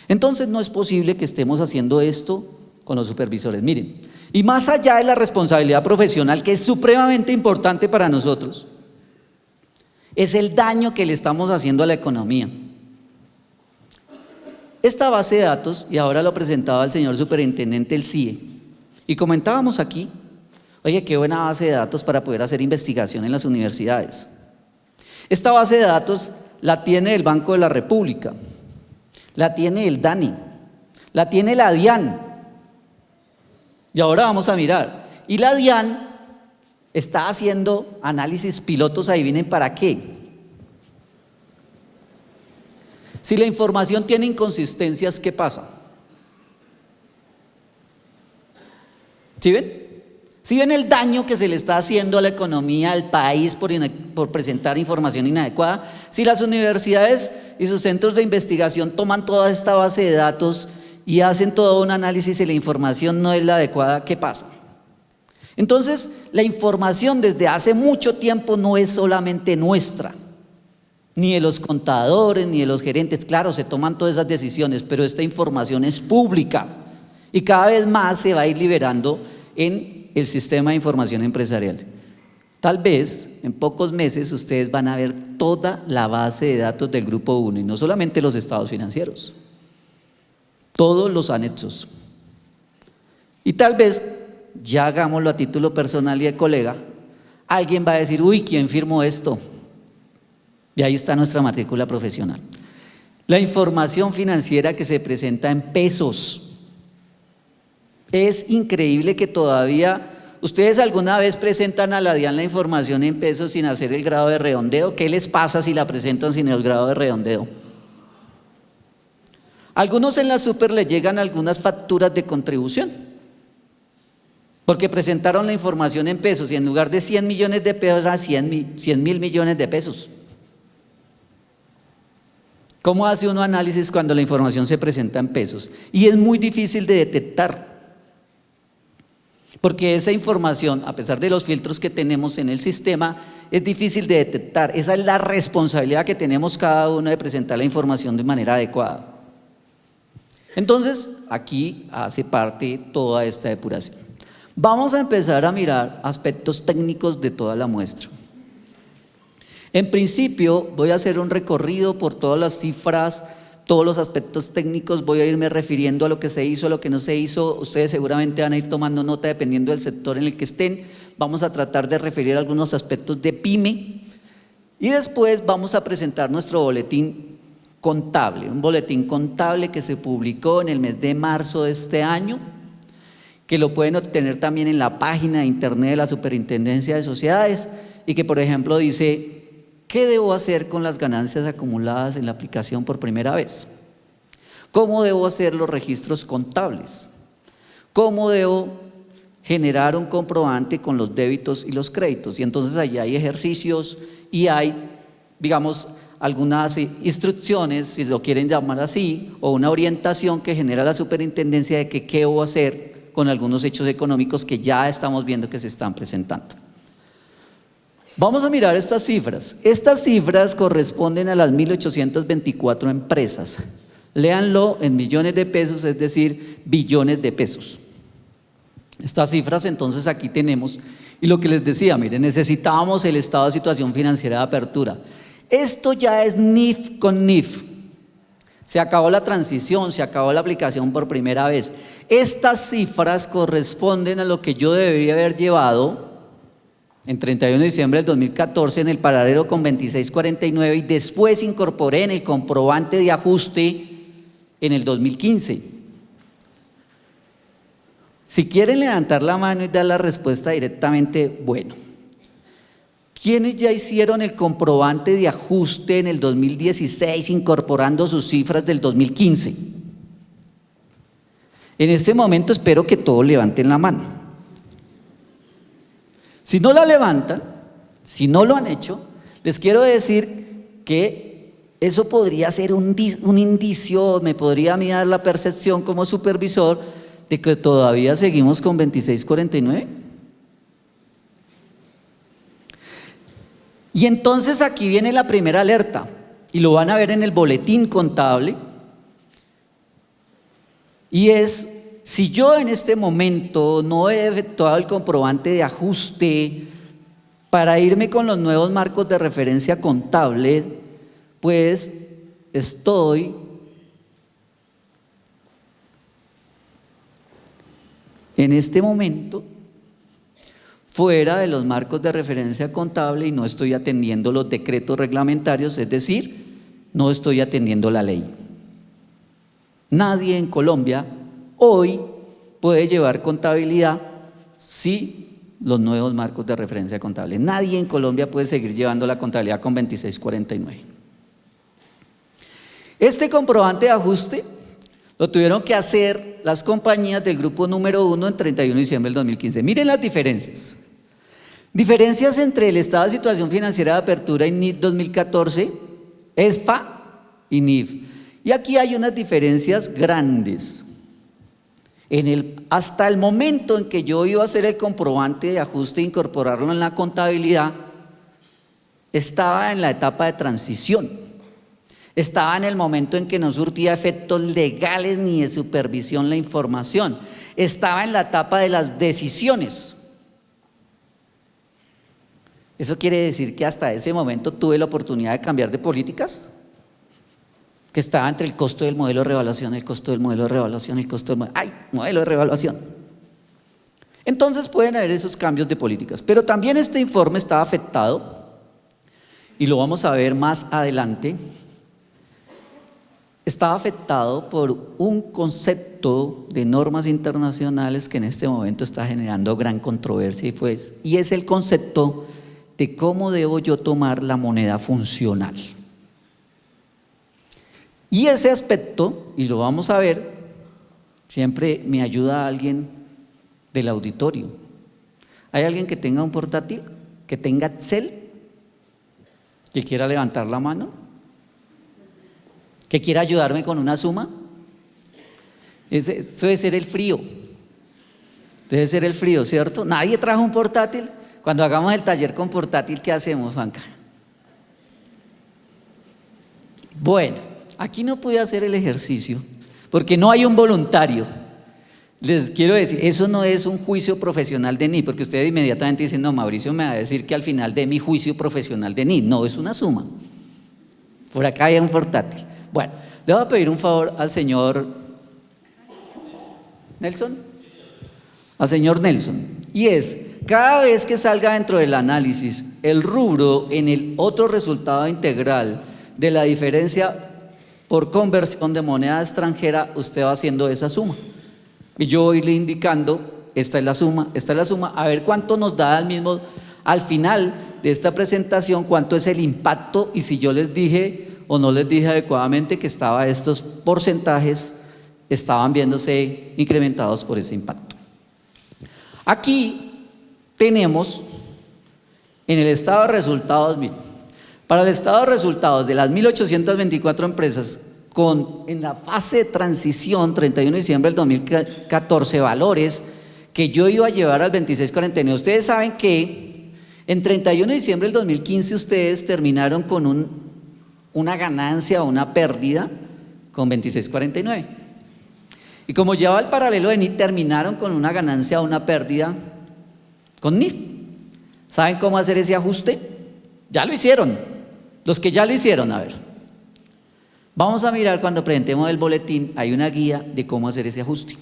Entonces no es posible que estemos haciendo esto con los supervisores. Miren, y más allá de la responsabilidad profesional, que es supremamente importante para nosotros, es el daño que le estamos haciendo a la economía. Esta base de datos, y ahora lo presentaba el señor superintendente del CIE, y comentábamos aquí, oye, qué buena base de datos para poder hacer investigación en las universidades. Esta base de datos la tiene el Banco de la República, la tiene el DANE, la tiene la DIAN. Y ahora vamos a mirar. Y la DIAN está haciendo análisis pilotos, adivinen para qué. Si la información tiene inconsistencias, ¿qué pasa? ¿Sí ven? ¿Sí ven el daño que se le está haciendo a la economía, al país por presentar información inadecuada? Si las universidades y sus centros de investigación toman toda esta base de datos y hacen todo un análisis y la información no es la adecuada, ¿qué pasa? Entonces, la información desde hace mucho tiempo no es solamente nuestra, ni de los contadores, ni de los gerentes. Claro, se toman todas esas decisiones, pero esta información es pública y cada vez más se va a ir liberando en el sistema de información empresarial. Tal vez en pocos meses ustedes van a ver toda la base de datos del Grupo 1 y no solamente los estados financieros, todos los anexos. Y tal vez, ya hagámoslo a título personal y de colega, alguien va a decir, uy, ¿quién firmó esto? Y ahí está nuestra matrícula profesional. La información financiera que se presenta en pesos. Es increíble que todavía, ¿ustedes alguna vez presentan a la DIAN la información en pesos sin hacer el grado de redondeo? ¿Qué les pasa si la presentan sin el grado de redondeo? Algunos en la super les llegan algunas facturas de contribución, porque presentaron la información en pesos y en lugar de 100 millones de pesos a 100.000 millones de pesos. ¿Cómo hace uno análisis cuando la información se presenta en pesos? Y es muy difícil de detectar. Porque esa información, a pesar de los filtros que tenemos en el sistema, es difícil de detectar. Esa es la responsabilidad que tenemos cada uno de presentar la información de manera adecuada. Entonces, aquí hace parte toda esta depuración. Vamos a empezar a mirar aspectos técnicos de toda la muestra. En principio, voy a hacer un recorrido por todas las cifras, todos los aspectos técnicos, voy a irme refiriendo a lo que se hizo, a lo que no se hizo. Ustedes seguramente van a ir tomando nota dependiendo del sector en el que estén. Vamos a tratar de referir algunos aspectos de PYME, Y después vamos a presentar nuestro boletín contable, un boletín contable que se publicó en el mes de marzo de este año, que lo pueden obtener también en la página de internet de la Superintendencia de Sociedades y que, por ejemplo, dice: ¿qué debo hacer con las ganancias acumuladas en la aplicación por primera vez? ¿Cómo debo hacer los registros contables? ¿Cómo debo generar un comprobante con los débitos y los créditos? Y entonces allí hay ejercicios y hay, digamos, algunas instrucciones, si lo quieren llamar así, o una orientación que genera la superintendencia de que qué debo hacer con algunos hechos económicos que ya estamos viendo que se están presentando. Vamos a mirar estas cifras. Estas cifras corresponden a las 1.824 empresas. Léanlo en millones de pesos, es decir, billones de pesos. Estas cifras entonces aquí tenemos, y lo que les decía, miren, necesitábamos el estado de situación financiera de apertura. Esto ya es NIF con NIF. Se acabó la transición, se acabó la aplicación por primera vez. Estas cifras corresponden a lo que yo debería haber llevado en 31 de diciembre del 2014 en el paradero con 2649 y después incorporé en el comprobante de ajuste en el 2015. Si quieren levantar la mano y dar la respuesta directamente, bueno. ¿Quiénes ya hicieron el comprobante de ajuste en el 2016 incorporando sus cifras del 2015? En este momento espero que todos levanten la mano. Si no la levantan, si no lo han hecho, les quiero decir que eso podría ser un indicio, me podría a mí dar la percepción como supervisor de que todavía seguimos con 2649. Y entonces aquí viene la primera alerta, y lo van a ver en el boletín contable, y es: si yo en este momento no he efectuado el comprobante de ajuste para irme con los nuevos marcos de referencia contable, pues estoy en este momento fuera de los marcos de referencia contable y no estoy atendiendo los decretos reglamentarios, es decir, no estoy atendiendo la ley. Nadie en Colombia hoy puede llevar contabilidad si los nuevos marcos de referencia contable. Nadie en Colombia puede seguir llevando la contabilidad con 2649. Este comprobante de ajuste lo tuvieron que hacer las compañías del grupo número 1 en 31 de diciembre del 2015. Miren las diferencias. Diferencias entre el estado de situación financiera de apertura y NIF 2014, ESFA y NIF. Y aquí hay unas diferencias grandes. Hasta el momento en que yo iba a hacer el comprobante de ajuste e incorporarlo en la contabilidad, estaba en la etapa de transición. Estaba en el momento en que no surtía efectos legales ni de supervisión la información. Estaba en la etapa de las decisiones. ¿Eso quiere decir que hasta ese momento tuve la oportunidad de cambiar de políticas? Que estaba entre el costo del modelo de revaluación, el costo del modelo de revaluación, el costo del modelo de revaluación. Entonces pueden haber esos cambios de políticas. Pero también este informe estaba afectado, y lo vamos a ver más adelante, estaba afectado por un concepto de normas internacionales que en este momento está generando gran controversia y es el concepto de cómo debo yo tomar la moneda funcional. Y ese aspecto, y lo vamos a ver, siempre me ayuda alguien del auditorio. ¿Hay alguien que tenga un portátil? ¿Que tenga Excel? ¿Que quiera levantar la mano? ¿Que quiera ayudarme con una suma? Eso debe ser el frío. Debe ser el frío, ¿cierto? Nadie trajo un portátil. Cuando hagamos el taller con portátil, ¿qué hacemos, Juanca? Bueno, aquí no pude hacer el ejercicio porque no hay un voluntario. Les quiero decir, eso no es un juicio profesional de NIF, porque ustedes inmediatamente dicen: no, Mauricio me va a decir que al final de mi juicio profesional de NIF. No, es una suma. Por acá hay un portátil. Bueno, le voy a pedir un favor al señor Nelson. Al señor Nelson. Y es, cada vez que salga dentro del análisis el rubro en el otro resultado integral de la diferencia por conversión de moneda extranjera, usted va haciendo esa suma. Y yo voy le indicando, esta es la suma, a ver cuánto nos da al final de esta presentación, cuánto es el impacto, y si yo les dije o no les dije adecuadamente que estos porcentajes estaban viéndose incrementados por ese impacto. Aquí tenemos en el estado de resultados, miren, para el estado de resultados de las 1.824 empresas en la fase de transición 31 de diciembre del 2014, valores que yo iba a llevar al 2649. Ustedes saben que en 31 de diciembre del 2015 ustedes terminaron con una ganancia o una pérdida con 2649. Y como llevaba el paralelo de NIF, terminaron con una ganancia o una pérdida con NIF. ¿Saben cómo hacer ese ajuste? Ya lo hicieron. Los que ya lo hicieron, a ver. Vamos a mirar cuando presentemos el boletín, hay una guía de cómo hacer ese ajuste.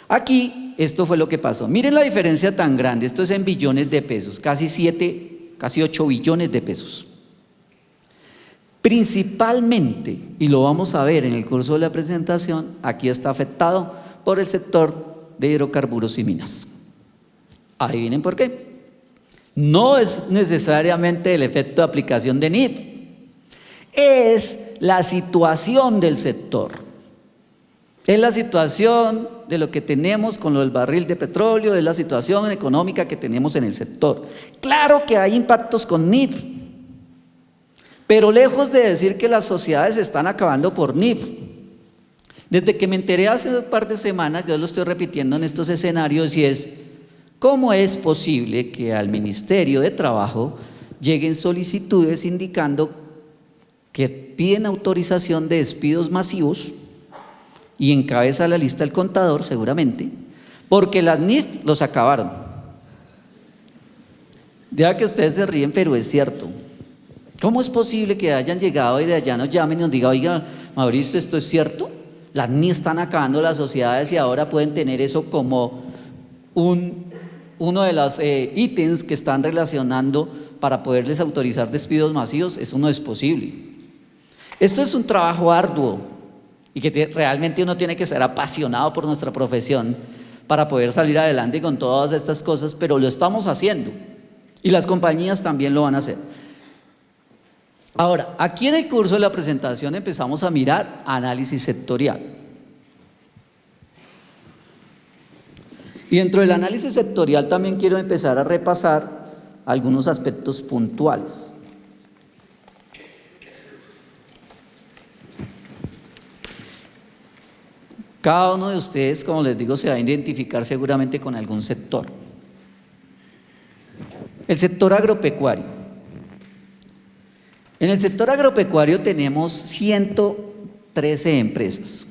Aquí, esto fue lo que pasó. Miren la diferencia tan grande, esto es en billones de pesos, casi 8 billones de pesos. Principalmente, y lo vamos a ver en el curso de la presentación, aquí está afectado por el sector de hidrocarburos y minas. Adivinen por qué. No es necesariamente el efecto de aplicación de NIF, es la situación del sector. Es la situación de lo que tenemos con lo del barril de petróleo, es la situación económica que tenemos en el sector. Claro que hay impactos con NIF, pero lejos de decir que las sociedades se están acabando por NIF. Desde que me enteré hace un par de semanas, yo lo estoy repitiendo en estos escenarios, y es: ¿cómo es posible que al Ministerio de Trabajo lleguen solicitudes indicando que piden autorización de despidos masivos, y encabeza la lista el contador seguramente, porque las NIF los acabaron? Ya que ustedes se ríen, pero es cierto. ¿Cómo es posible que hayan llegado y de allá nos llamen y nos digan: oiga, Mauricio, ¿esto es cierto? Las NIF están acabando las sociedades y ahora pueden tener eso como uno de los ítems que están relacionando para poderles autorizar despidos masivos. Eso no es posible. Esto es un trabajo arduo y que realmente uno tiene que ser apasionado por nuestra profesión para poder salir adelante con todas estas cosas, pero lo estamos haciendo y las compañías también lo van a hacer. Ahora, aquí en el curso de la presentación empezamos a mirar análisis sectorial. Y dentro del análisis sectorial también quiero empezar a repasar algunos aspectos puntuales. Cada uno de ustedes, como les digo, se va a identificar seguramente con algún sector. El sector agropecuario. En el sector agropecuario tenemos 113 empresas.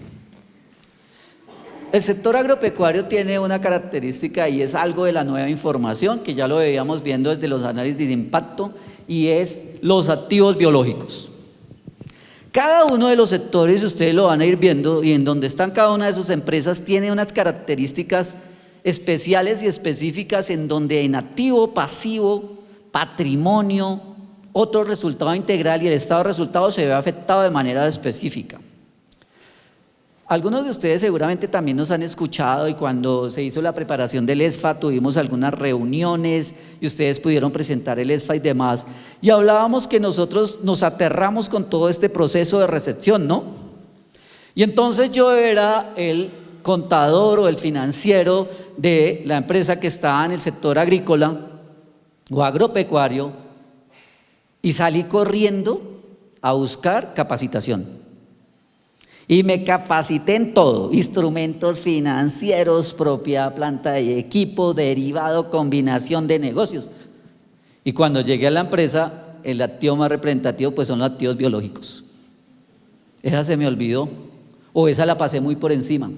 El sector agropecuario tiene una característica, y es algo de la nueva información que ya lo veíamos viendo desde los análisis de impacto, y es los activos biológicos. Cada uno de los sectores, ustedes lo van a ir viendo, y en donde están cada una de sus empresas, tiene unas características especiales y específicas, en donde en activo, pasivo, patrimonio, otro resultado integral y el estado de resultados se ve afectado de manera específica. Algunos de ustedes seguramente también nos han escuchado, y cuando se hizo la preparación del ESFA tuvimos algunas reuniones y ustedes pudieron presentar el ESFA y demás, y hablábamos que nosotros nos aterramos con todo este proceso de recepción, ¿no? Y entonces yo era el contador o el financiero de la empresa que estaba en el sector agrícola o agropecuario, y salí corriendo a buscar capacitación. Y me capacité en todo: instrumentos financieros, propiedad, planta de equipo, derivado, combinación de negocios. Y cuando llegué a la empresa, el activo más representativo pues son los activos biológicos. Esa se me olvidó, o esa la pasé muy por encima.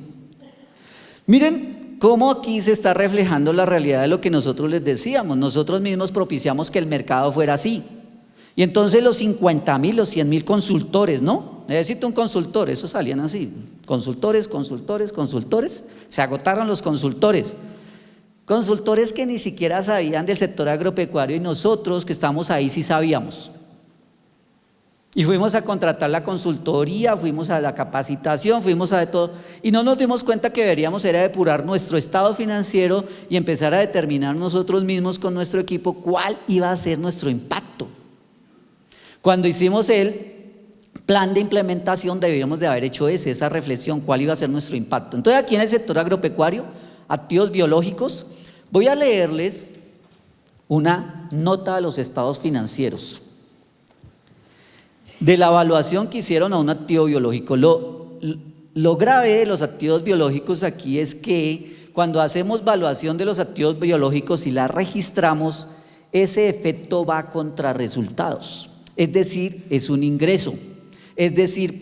Miren cómo aquí se está reflejando la realidad de lo que nosotros les decíamos. Nosotros mismos propiciamos que el mercado fuera así. Y entonces los 50,000, los 100,000 consultores, ¿no? Necesito un consultor, eso salían así, consultores, se agotaron los consultores. Consultores que ni siquiera sabían del sector agropecuario y nosotros que estamos ahí sí sabíamos. Y fuimos a contratar la consultoría, fuimos a la capacitación, fuimos a de todo y no nos dimos cuenta que deberíamos era depurar nuestro estado financiero y empezar a determinar nosotros mismos con nuestro equipo cuál iba a ser nuestro impacto. Cuando hicimos el plan de implementación debíamos de haber hecho esa reflexión, cuál iba a ser nuestro impacto. Entonces aquí en el sector agropecuario, activos biológicos, voy a leerles una nota de los estados financieros de la evaluación que hicieron a un activo biológico. Lo grave de los activos biológicos aquí es que cuando hacemos evaluación de los activos biológicos y la registramos, ese efecto va contra resultados, es decir, es un ingreso, es decir,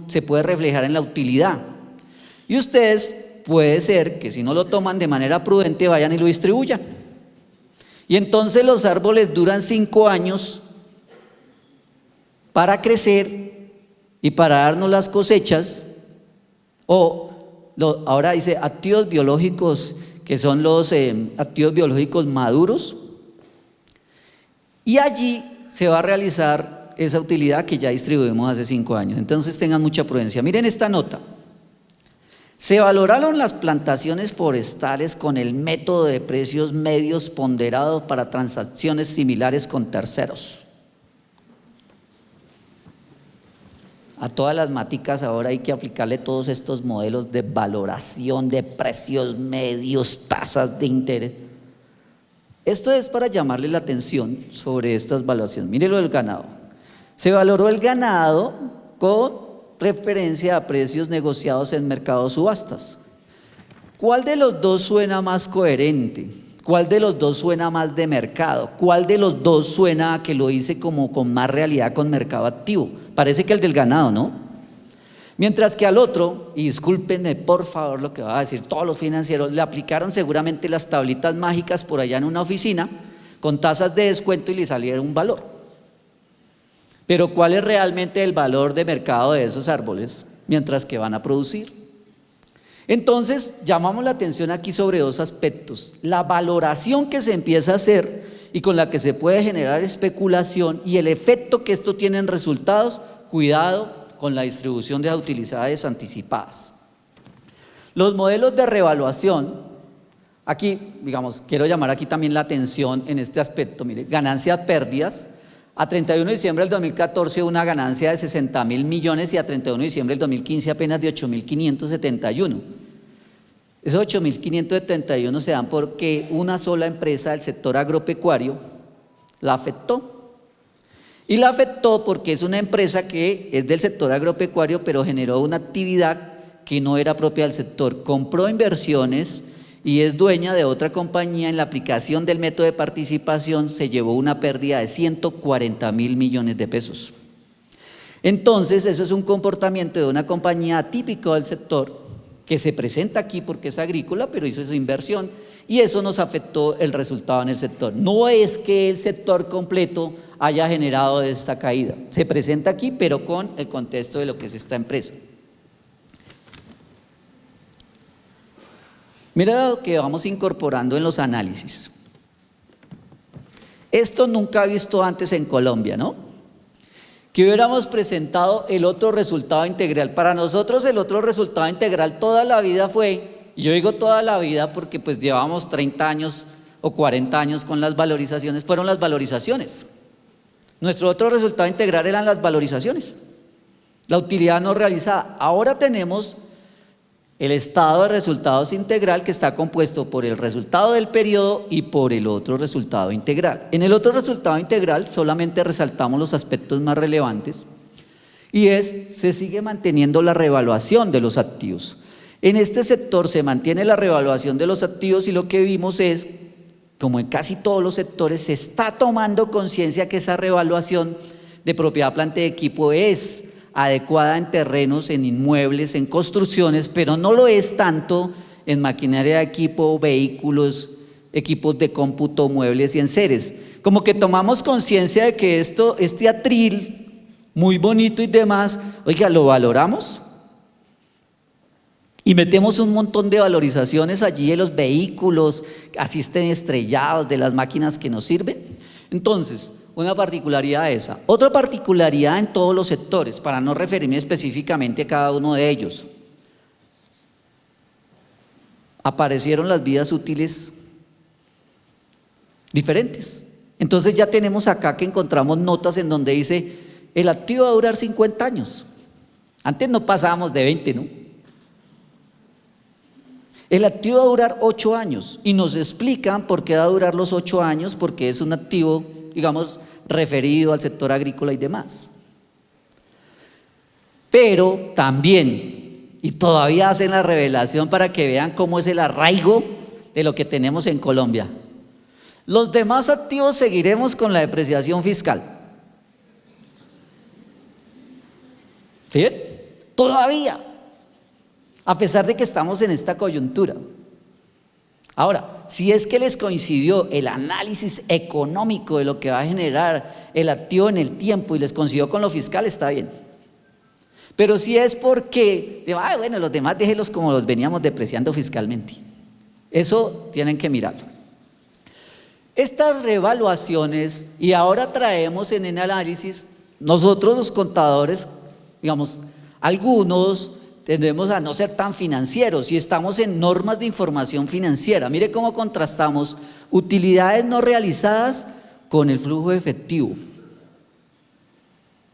se puede reflejar en la utilidad. Y ustedes puede ser que si no lo toman de manera prudente vayan y lo distribuyan. Y entonces los árboles duran 5 años para crecer y para darnos las cosechas, ahora dice activos biológicos, que son los activos biológicos maduros, y allí se va a realizar esa utilidad que ya distribuimos hace 5 años. Entonces tengan mucha prudencia. Miren esta nota. Se valoraron las plantaciones forestales con el método de precios medios ponderados para transacciones similares con terceros. A todas las maticas ahora hay que aplicarle todos estos modelos de valoración de precios medios, tasas de interés. Esto es para llamarle la atención sobre estas valuaciones. Mire lo del ganado. Se valoró el ganado con referencia a precios negociados en mercados subastas. ¿Cuál de los dos suena más coherente? ¿Cuál de los dos suena más de mercado? ¿Cuál de los dos suena a que lo hice como con más realidad con mercado activo? Parece que el del ganado, ¿no? Mientras que al otro, y discúlpenme por favor lo que va a decir todos los financieros, le aplicaron seguramente las tablitas mágicas por allá en una oficina con tasas de descuento y le salieron un valor. Pero ¿cuál es realmente el valor de mercado de esos árboles mientras que van a producir? Entonces llamamos la atención aquí sobre 2 aspectos: la valoración que se empieza a hacer y con la que se puede generar especulación y el efecto que esto tiene en resultados. Cuidado con la distribución de las utilidades anticipadas. Los modelos de revaluación, aquí digamos, quiero llamar aquí también la atención en este aspecto. Mire, ganancias, pérdidas. A 31 de diciembre del 2014 una ganancia de 60.000 millones y a 31 de diciembre del 2015 apenas de 8.571. Esos 8.571 se dan porque una sola empresa del sector agropecuario la afectó. Y la afectó porque es una empresa que es del sector agropecuario pero generó una actividad que no era propia del sector. Compró inversiones y es dueña de otra compañía. En la aplicación del método de participación se llevó una pérdida de 140.000 millones de pesos. Entonces eso es un comportamiento de una compañía atípico del sector que se presenta aquí porque es agrícola pero hizo su inversión y eso nos afectó el resultado en el sector. No es que el sector completo haya generado esta caída, se presenta aquí pero con el contexto de lo que es esta empresa. Mira lo que vamos incorporando en los análisis. Esto nunca visto antes en Colombia, ¿no? Que hubiéramos presentado el otro resultado integral. Para nosotros el otro resultado integral toda la vida fue, y yo digo toda la vida porque pues llevamos 30 años o 40 años con las valorizaciones, fueron las valorizaciones. Nuestro otro resultado integral eran las valorizaciones, la utilidad no realizada. Ahora tenemos el estado de resultados integral que está compuesto por el resultado del periodo y por el otro resultado integral. En el otro resultado integral solamente resaltamos los aspectos más relevantes y se sigue manteniendo la revaluación de los activos. En este sector se mantiene la revaluación de los activos y lo que vimos es, como en casi todos los sectores, se está tomando conciencia que esa revaluación de propiedad, planta y equipo es adecuada en terrenos, en inmuebles, en construcciones, pero no lo es tanto en maquinaria de equipo, vehículos, equipos de cómputo, muebles y enseres. Como que tomamos conciencia de que este atril, muy bonito y demás, oiga, lo valoramos y metemos un montón de valorizaciones allí de los vehículos, así estén estrellados, de las máquinas que nos sirven. Entonces, una particularidad esa. Otra particularidad en todos los sectores, para no referirme específicamente a cada uno de ellos. Aparecieron las vidas útiles diferentes. Entonces ya tenemos acá que encontramos notas en donde dice, el activo va a durar 50 años. Antes no pasábamos de 20, ¿no? El activo va a durar 8 años y nos explican por qué va a durar los 8 años, porque es un activo, digamos, referido al sector agrícola y demás. Pero también, y todavía hacen la revelación para que vean cómo es el arraigo de lo que tenemos en Colombia. Los demás activos seguiremos con la depreciación fiscal. ¿Bien? Todavía, a pesar de que estamos en esta coyuntura. Ahora, si es que les coincidió el análisis económico de lo que va a generar el activo en el tiempo y les coincidió con lo fiscal, está bien. Pero si es porque, bueno, los demás déjenlos como los veníamos depreciando fiscalmente. Eso tienen que mirarlo. Estas revaluaciones, y ahora traemos en el análisis, nosotros los contadores, digamos, algunos tendemos a no ser tan financieros y estamos en normas de información financiera. Mire cómo contrastamos utilidades no realizadas con el flujo efectivo.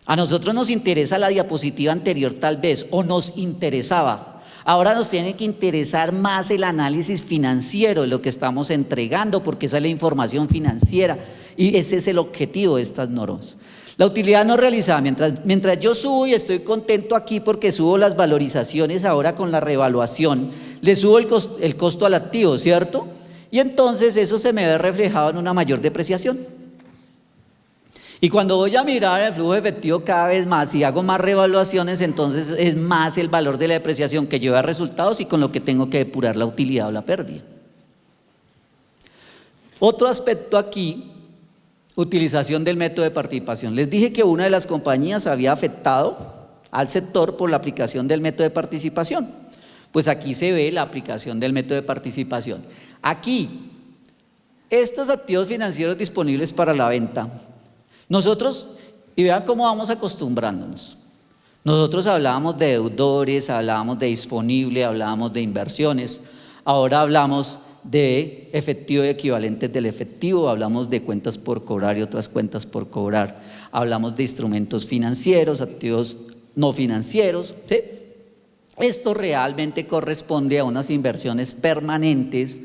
A nosotros nos interesa la diapositiva anterior tal vez, o nos interesaba. Ahora nos tiene que interesar más el análisis financiero de lo que estamos entregando, porque esa es la información financiera y ese es el objetivo de estas normas. La utilidad no realizada, mientras yo subo y estoy contento aquí porque subo las valorizaciones ahora con la revaluación, le subo el costo al activo, ¿cierto? Y entonces eso se me ve reflejado en una mayor depreciación. Y cuando voy a mirar el flujo efectivo cada vez más y hago más revaluaciones, entonces es más el valor de la depreciación que lleva a resultados y con lo que tengo que depurar la utilidad o la pérdida. Otro aspecto aquí, utilización del método de participación. Les dije que una de las compañías había afectado al sector por la aplicación del método de participación. Pues aquí se ve la aplicación del método de participación. Aquí, estos activos financieros disponibles para la venta. Nosotros, y vean cómo vamos acostumbrándonos. Nosotros hablábamos de deudores, hablábamos de disponible, hablábamos de inversiones. Ahora hablamos de efectivo y equivalentes del efectivo, hablamos de cuentas por cobrar y otras cuentas por cobrar, hablamos de instrumentos financieros, activos no financieros, ¿sí? Esto realmente corresponde a unas inversiones permanentes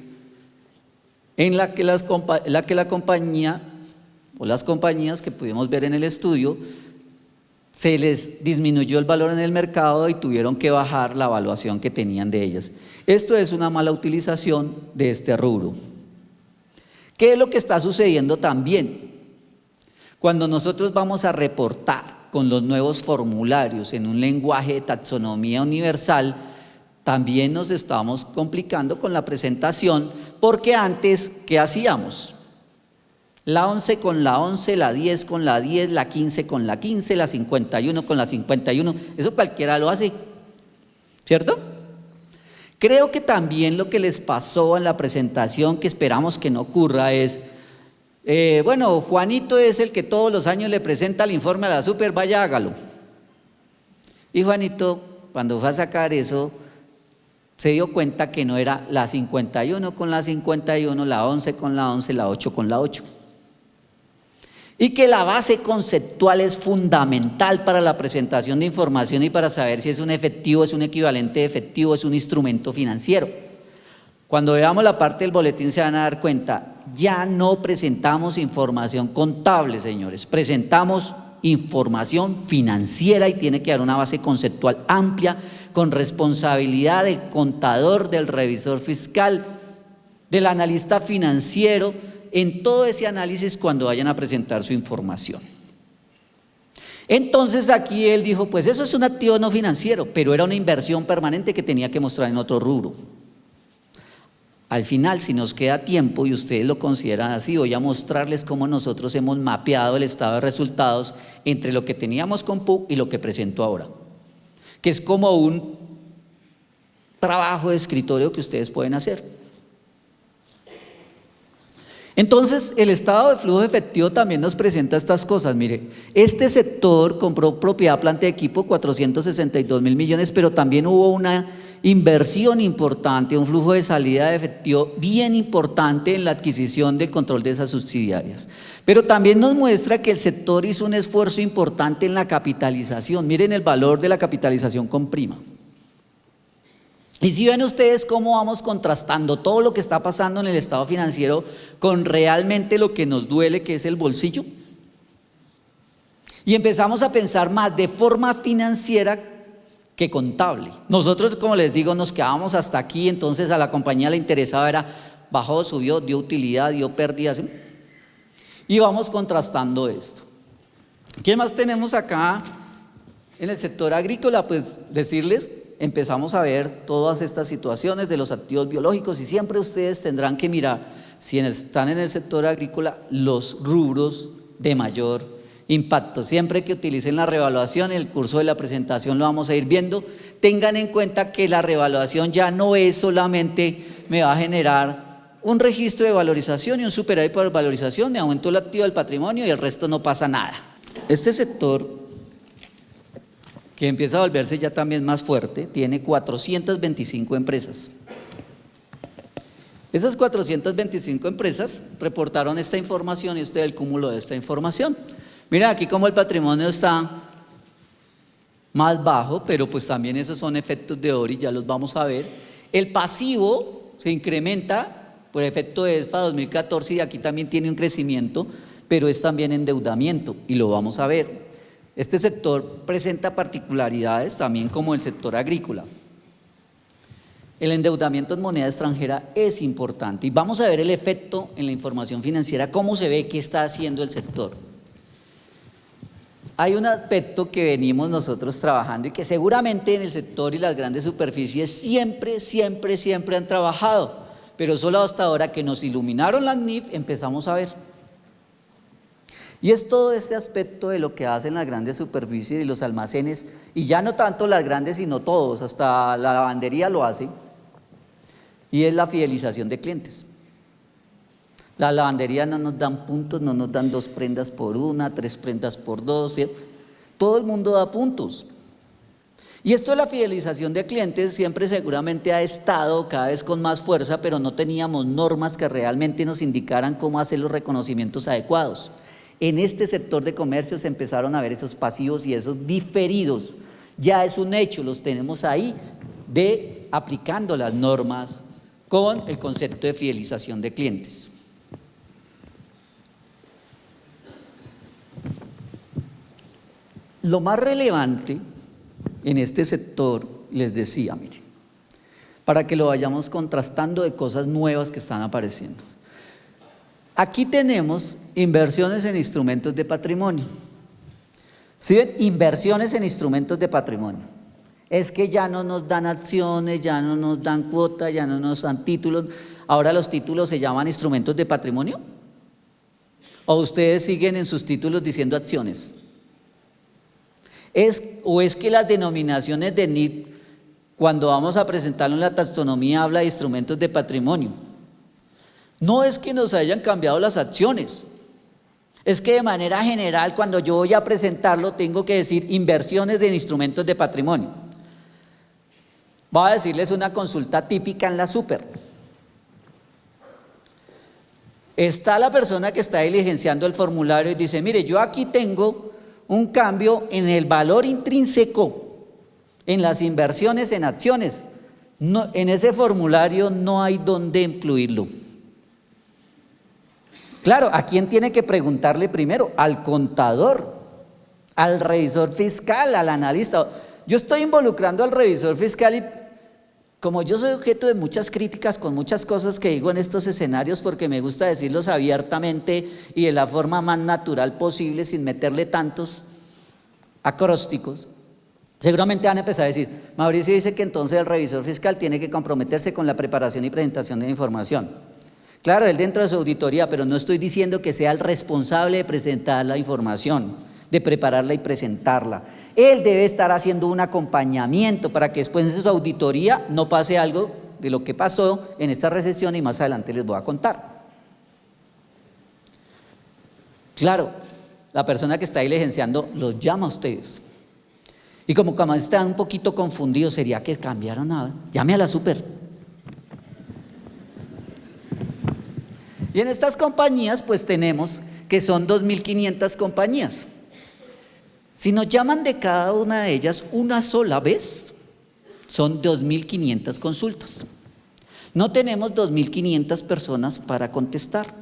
en la que la compañía o las compañías que pudimos ver en el estudio se les disminuyó el valor en el mercado y tuvieron que bajar la evaluación que tenían de ellas. Esto es una mala utilización de este rubro. ¿Qué es lo que está sucediendo también? Cuando nosotros vamos a reportar con los nuevos formularios en un lenguaje de taxonomía universal, también nos estamos complicando con la presentación, porque antes, ¿qué hacíamos? La 11 con la 11, la 10 con la 10, la 15 con la 15, la 51 con la 51, eso cualquiera lo hace, ¿cierto? Creo que también lo que les pasó en la presentación, que esperamos que no ocurra, es, bueno, Juanito es el que todos los años le presenta el informe a la super, vaya hágalo. Y Juanito, cuando fue a sacar eso, se dio cuenta que no era la 51 con la 51, la 11 con la 11, la 8 con la 8. Y que la base conceptual es fundamental para la presentación de información y para saber si es un efectivo, es un equivalente de efectivo, es un instrumento financiero. Cuando veamos la parte del boletín se van a dar cuenta, ya no presentamos información contable, señores, presentamos información financiera y tiene que dar una base conceptual amplia con responsabilidad del contador, del revisor fiscal, del analista financiero, en todo ese análisis cuando vayan a presentar su información. Entonces aquí él dijo, pues eso es un activo no financiero, pero era una inversión permanente que tenía que mostrar en otro rubro. Al final, si nos queda tiempo y ustedes lo consideran así, voy a mostrarles cómo nosotros hemos mapeado el estado de resultados entre lo que teníamos con PUC y lo que presento ahora, que es como un trabajo de escritorio que ustedes pueden hacer. Entonces, el estado de flujo efectivo también nos presenta estas cosas. Mire, este sector compró propiedad, planta y equipo, 462.000 millones, pero también hubo una inversión importante, un flujo de salida de efectivo bien importante en la adquisición del control de esas subsidiarias. Pero también nos muestra que el sector hizo un esfuerzo importante en la capitalización. Miren el valor de la capitalización con prima. Y si ven ustedes cómo vamos contrastando todo lo que está pasando en el estado financiero con realmente lo que nos duele, que es el bolsillo, y empezamos a pensar más de forma financiera que contable. Nosotros, como les digo, nos quedábamos hasta aquí, entonces a la compañía le interesaba, era bajó, subió, dio utilidad, dio pérdidas, ¿sí? Y vamos contrastando esto. ¿Qué más tenemos acá en el sector agrícola? Pues decirles, empezamos a ver todas estas situaciones de los activos biológicos y siempre ustedes tendrán que mirar, si están en el sector agrícola, los rubros de mayor impacto. Siempre que utilicen la revaluación, en el curso de la presentación lo vamos a ir viendo, tengan en cuenta que la revaluación ya no es solamente me va a generar un registro de valorización y un superávit por valorización, me aumentó el activo del patrimonio y el resto no pasa nada. Este sector, que empieza a volverse ya también más fuerte, tiene 425 empresas. Esas 425 empresas reportaron esta información y este es el cúmulo de esta información. Miren aquí cómo el patrimonio está más bajo, pero pues también esos son efectos de ORI, ya los vamos a ver. El pasivo se incrementa por efecto de ESFA 2014 y aquí también tiene un crecimiento, pero es también endeudamiento y lo vamos a ver. Este sector presenta particularidades también como el sector agrícola. El endeudamiento en moneda extranjera es importante y vamos a ver el efecto en la información financiera, cómo se ve que está haciendo el sector. Hay un aspecto que venimos nosotros trabajando y que seguramente en el sector y las grandes superficies siempre han trabajado, pero solo hasta ahora que nos iluminaron las NIF empezamos a ver. Y es todo este aspecto de lo que hacen las grandes superficies y los almacenes, y ya no tanto las grandes sino todos, hasta la lavandería lo hace, y es la fidelización de clientes. La lavandería no nos dan puntos, no nos dan 2 prendas por 1, 3 prendas por 2, ¿sí? Todo el mundo da puntos. Y esto de la fidelización de clientes siempre seguramente ha estado cada vez con más fuerza, pero no teníamos normas que realmente nos indicaran cómo hacer los reconocimientos adecuados. En este sector de comercio se empezaron a ver esos pasivos y esos diferidos. Ya es un hecho, los tenemos ahí, de aplicando las normas con el concepto de fidelización de clientes. Lo más relevante en este sector, les decía, miren, para que lo vayamos contrastando de cosas nuevas que están apareciendo. Aquí tenemos inversiones en instrumentos de patrimonio. ¿Sí ven? Inversiones en instrumentos de patrimonio. Es que ya no nos dan acciones, ya no nos dan cuotas, ya no nos dan títulos. Ahora los títulos se llaman instrumentos de patrimonio. ¿O ustedes siguen en sus títulos diciendo acciones? ¿O es que las denominaciones de NIF, cuando vamos a presentarlo en la taxonomía, habla de instrumentos de patrimonio? No es que nos hayan cambiado las acciones, es que de manera general cuando yo voy a presentarlo tengo que decir inversiones en instrumentos de patrimonio. Voy a decirles una consulta típica en la super. Está la persona que está diligenciando el formulario y dice, mire, yo aquí tengo un cambio en el valor intrínseco, en las inversiones en acciones. No, en ese formulario no hay dónde incluirlo. Claro, ¿a quién tiene que preguntarle primero? Al contador, al revisor fiscal, al analista. Yo estoy involucrando al revisor fiscal y como yo soy objeto de muchas críticas con muchas cosas que digo en estos escenarios porque me gusta decirlos abiertamente y de la forma más natural posible sin meterle tantos acrósticos, seguramente van a empezar a decir, Mauricio dice que entonces el revisor fiscal tiene que comprometerse con la preparación y presentación de la información. Claro, él dentro de su auditoría, pero no estoy diciendo que sea el responsable de presentar la información. de prepararla y presentarla. Él debe estar haciendo un acompañamiento para que después en su auditoría no pase algo de lo que pasó en esta recesión y más adelante les voy a contar. Claro, la persona que está diligenciando los llama a ustedes. Y como están un poquito confundidos, ¿sería que cambiaron ahora? Llame a la super. Y en estas compañías pues tenemos que son 2.500 compañías. Si nos llaman de cada una de ellas una sola vez, son 2.500 consultas. No tenemos 2.500 personas para contestar.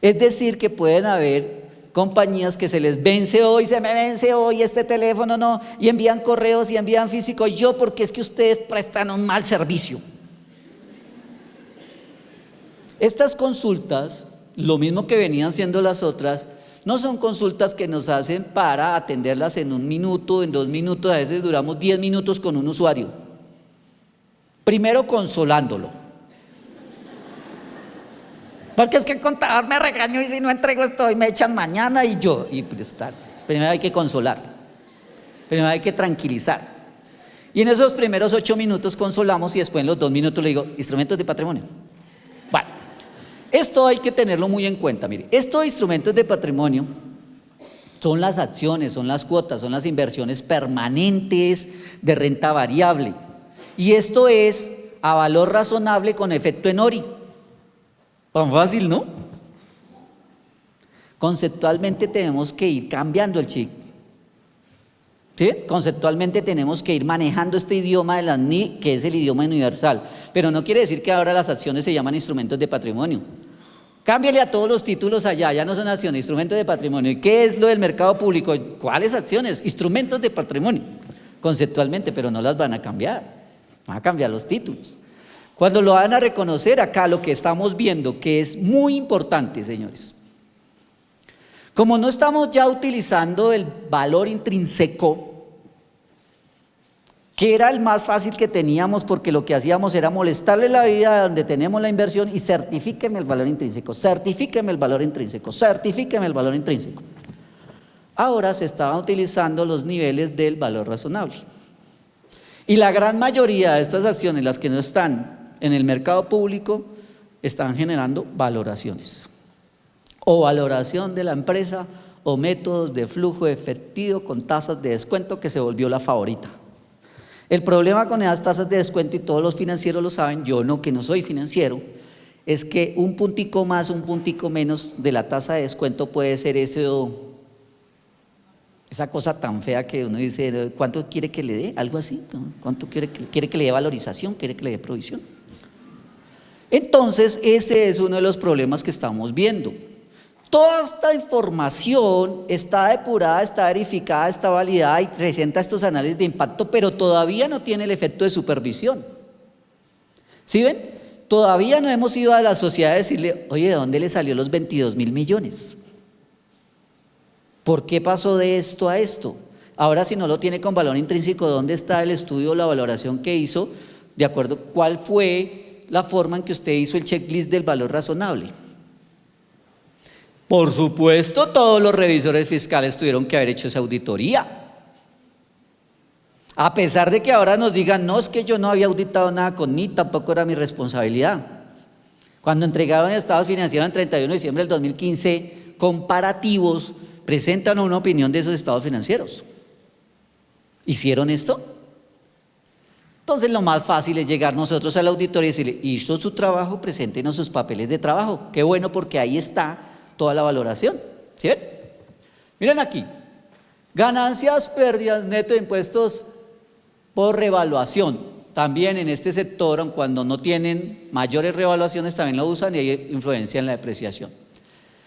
Es decir, que pueden haber compañías que se les vence hoy, se me vence hoy este teléfono, no, y envían correos y envían físicos, yo porque es que ustedes prestan un mal servicio. Estas consultas, lo mismo que venían siendo las otras, no son consultas que nos hacen para atenderlas en 1 minuto, en 2 minutos, a veces duramos 10 minutos con un usuario. Primero consolándolo. Porque es que el contador me regañó y si no entrego esto y me echan mañana y pues tal. Primero hay que consolar, primero hay que tranquilizar. Y en esos primeros 8 minutos consolamos y después en los 2 minutos le digo, instrumentos de patrimonio. Bueno, esto hay que tenerlo muy en cuenta. Mire, estos instrumentos de patrimonio son las acciones, son las cuotas, son las inversiones permanentes de renta variable. Y esto es a valor razonable con efecto en ORI. Tan fácil, ¿no? Conceptualmente tenemos que ir cambiando el chip. ¿Sí? Conceptualmente tenemos que ir manejando este idioma de las NI, que es el idioma universal. Pero no quiere decir que ahora las acciones se llaman instrumentos de patrimonio. Cámbiale a todos los títulos allá, ya no son acciones, instrumentos de patrimonio. ¿Y qué es lo del mercado público? ¿Cuáles acciones? Instrumentos de patrimonio. Conceptualmente, pero no las van a cambiar. Van a cambiar los títulos. Cuando lo van a reconocer acá, lo que estamos viendo, que es muy importante, señores. Como no estamos ya utilizando el valor intrínseco, que era el más fácil que teníamos porque lo que hacíamos era molestarle la vida donde tenemos la inversión y certifíqueme el valor intrínseco, certifíqueme el valor intrínseco, certifíqueme el valor intrínseco. Ahora se estaban utilizando los niveles del valor razonable. Y la gran mayoría de estas acciones, las que no están en el mercado público, están generando valoraciones. O valoración de la empresa o métodos de flujo efectivo con tasas de descuento que se volvió la favorita. El problema con esas tasas de descuento, y todos los financieros lo saben, yo no, que no soy financiero, es que un puntico más, un puntico menos de la tasa de descuento puede ser esa cosa tan fea que uno dice, ¿cuánto quiere que le dé? Algo así, ¿cuánto quiere que le dé valorización? ¿Quiere que le dé provisión? Entonces, ese es uno de los problemas que estamos viendo. Toda esta información está depurada, está verificada, está validada y presenta estos análisis de impacto, pero todavía no tiene el efecto de supervisión. ¿Sí ven? Todavía no hemos ido a la sociedad a decirle, oye, ¿de dónde le salió los 22.000 millones? ¿Por qué pasó de esto a esto? Ahora, si no lo tiene con valor intrínseco, ¿dónde está el estudio o la valoración que hizo? De acuerdo, ¿cuál fue la forma en que usted hizo el checklist del valor razonable? Por supuesto, todos los revisores fiscales tuvieron que haber hecho esa auditoría. A pesar de que ahora nos digan, no, es que yo no había auditado nada con NI, tampoco era mi responsabilidad. Cuando entregaron estados financieros en 31 de diciembre del 2015, comparativos, presentan una opinión de esos estados financieros. ¿Hicieron esto? Entonces lo más fácil es llegar nosotros a la auditoría y decirle, hizo su trabajo, preséntenos sus papeles de trabajo. Qué bueno, porque ahí está toda la valoración. ¿Sí ven? Miren aquí, ganancias, pérdidas, neto de impuestos por revaluación. También en este sector, cuando no tienen mayores revaluaciones, también lo usan y hay influencia en la depreciación.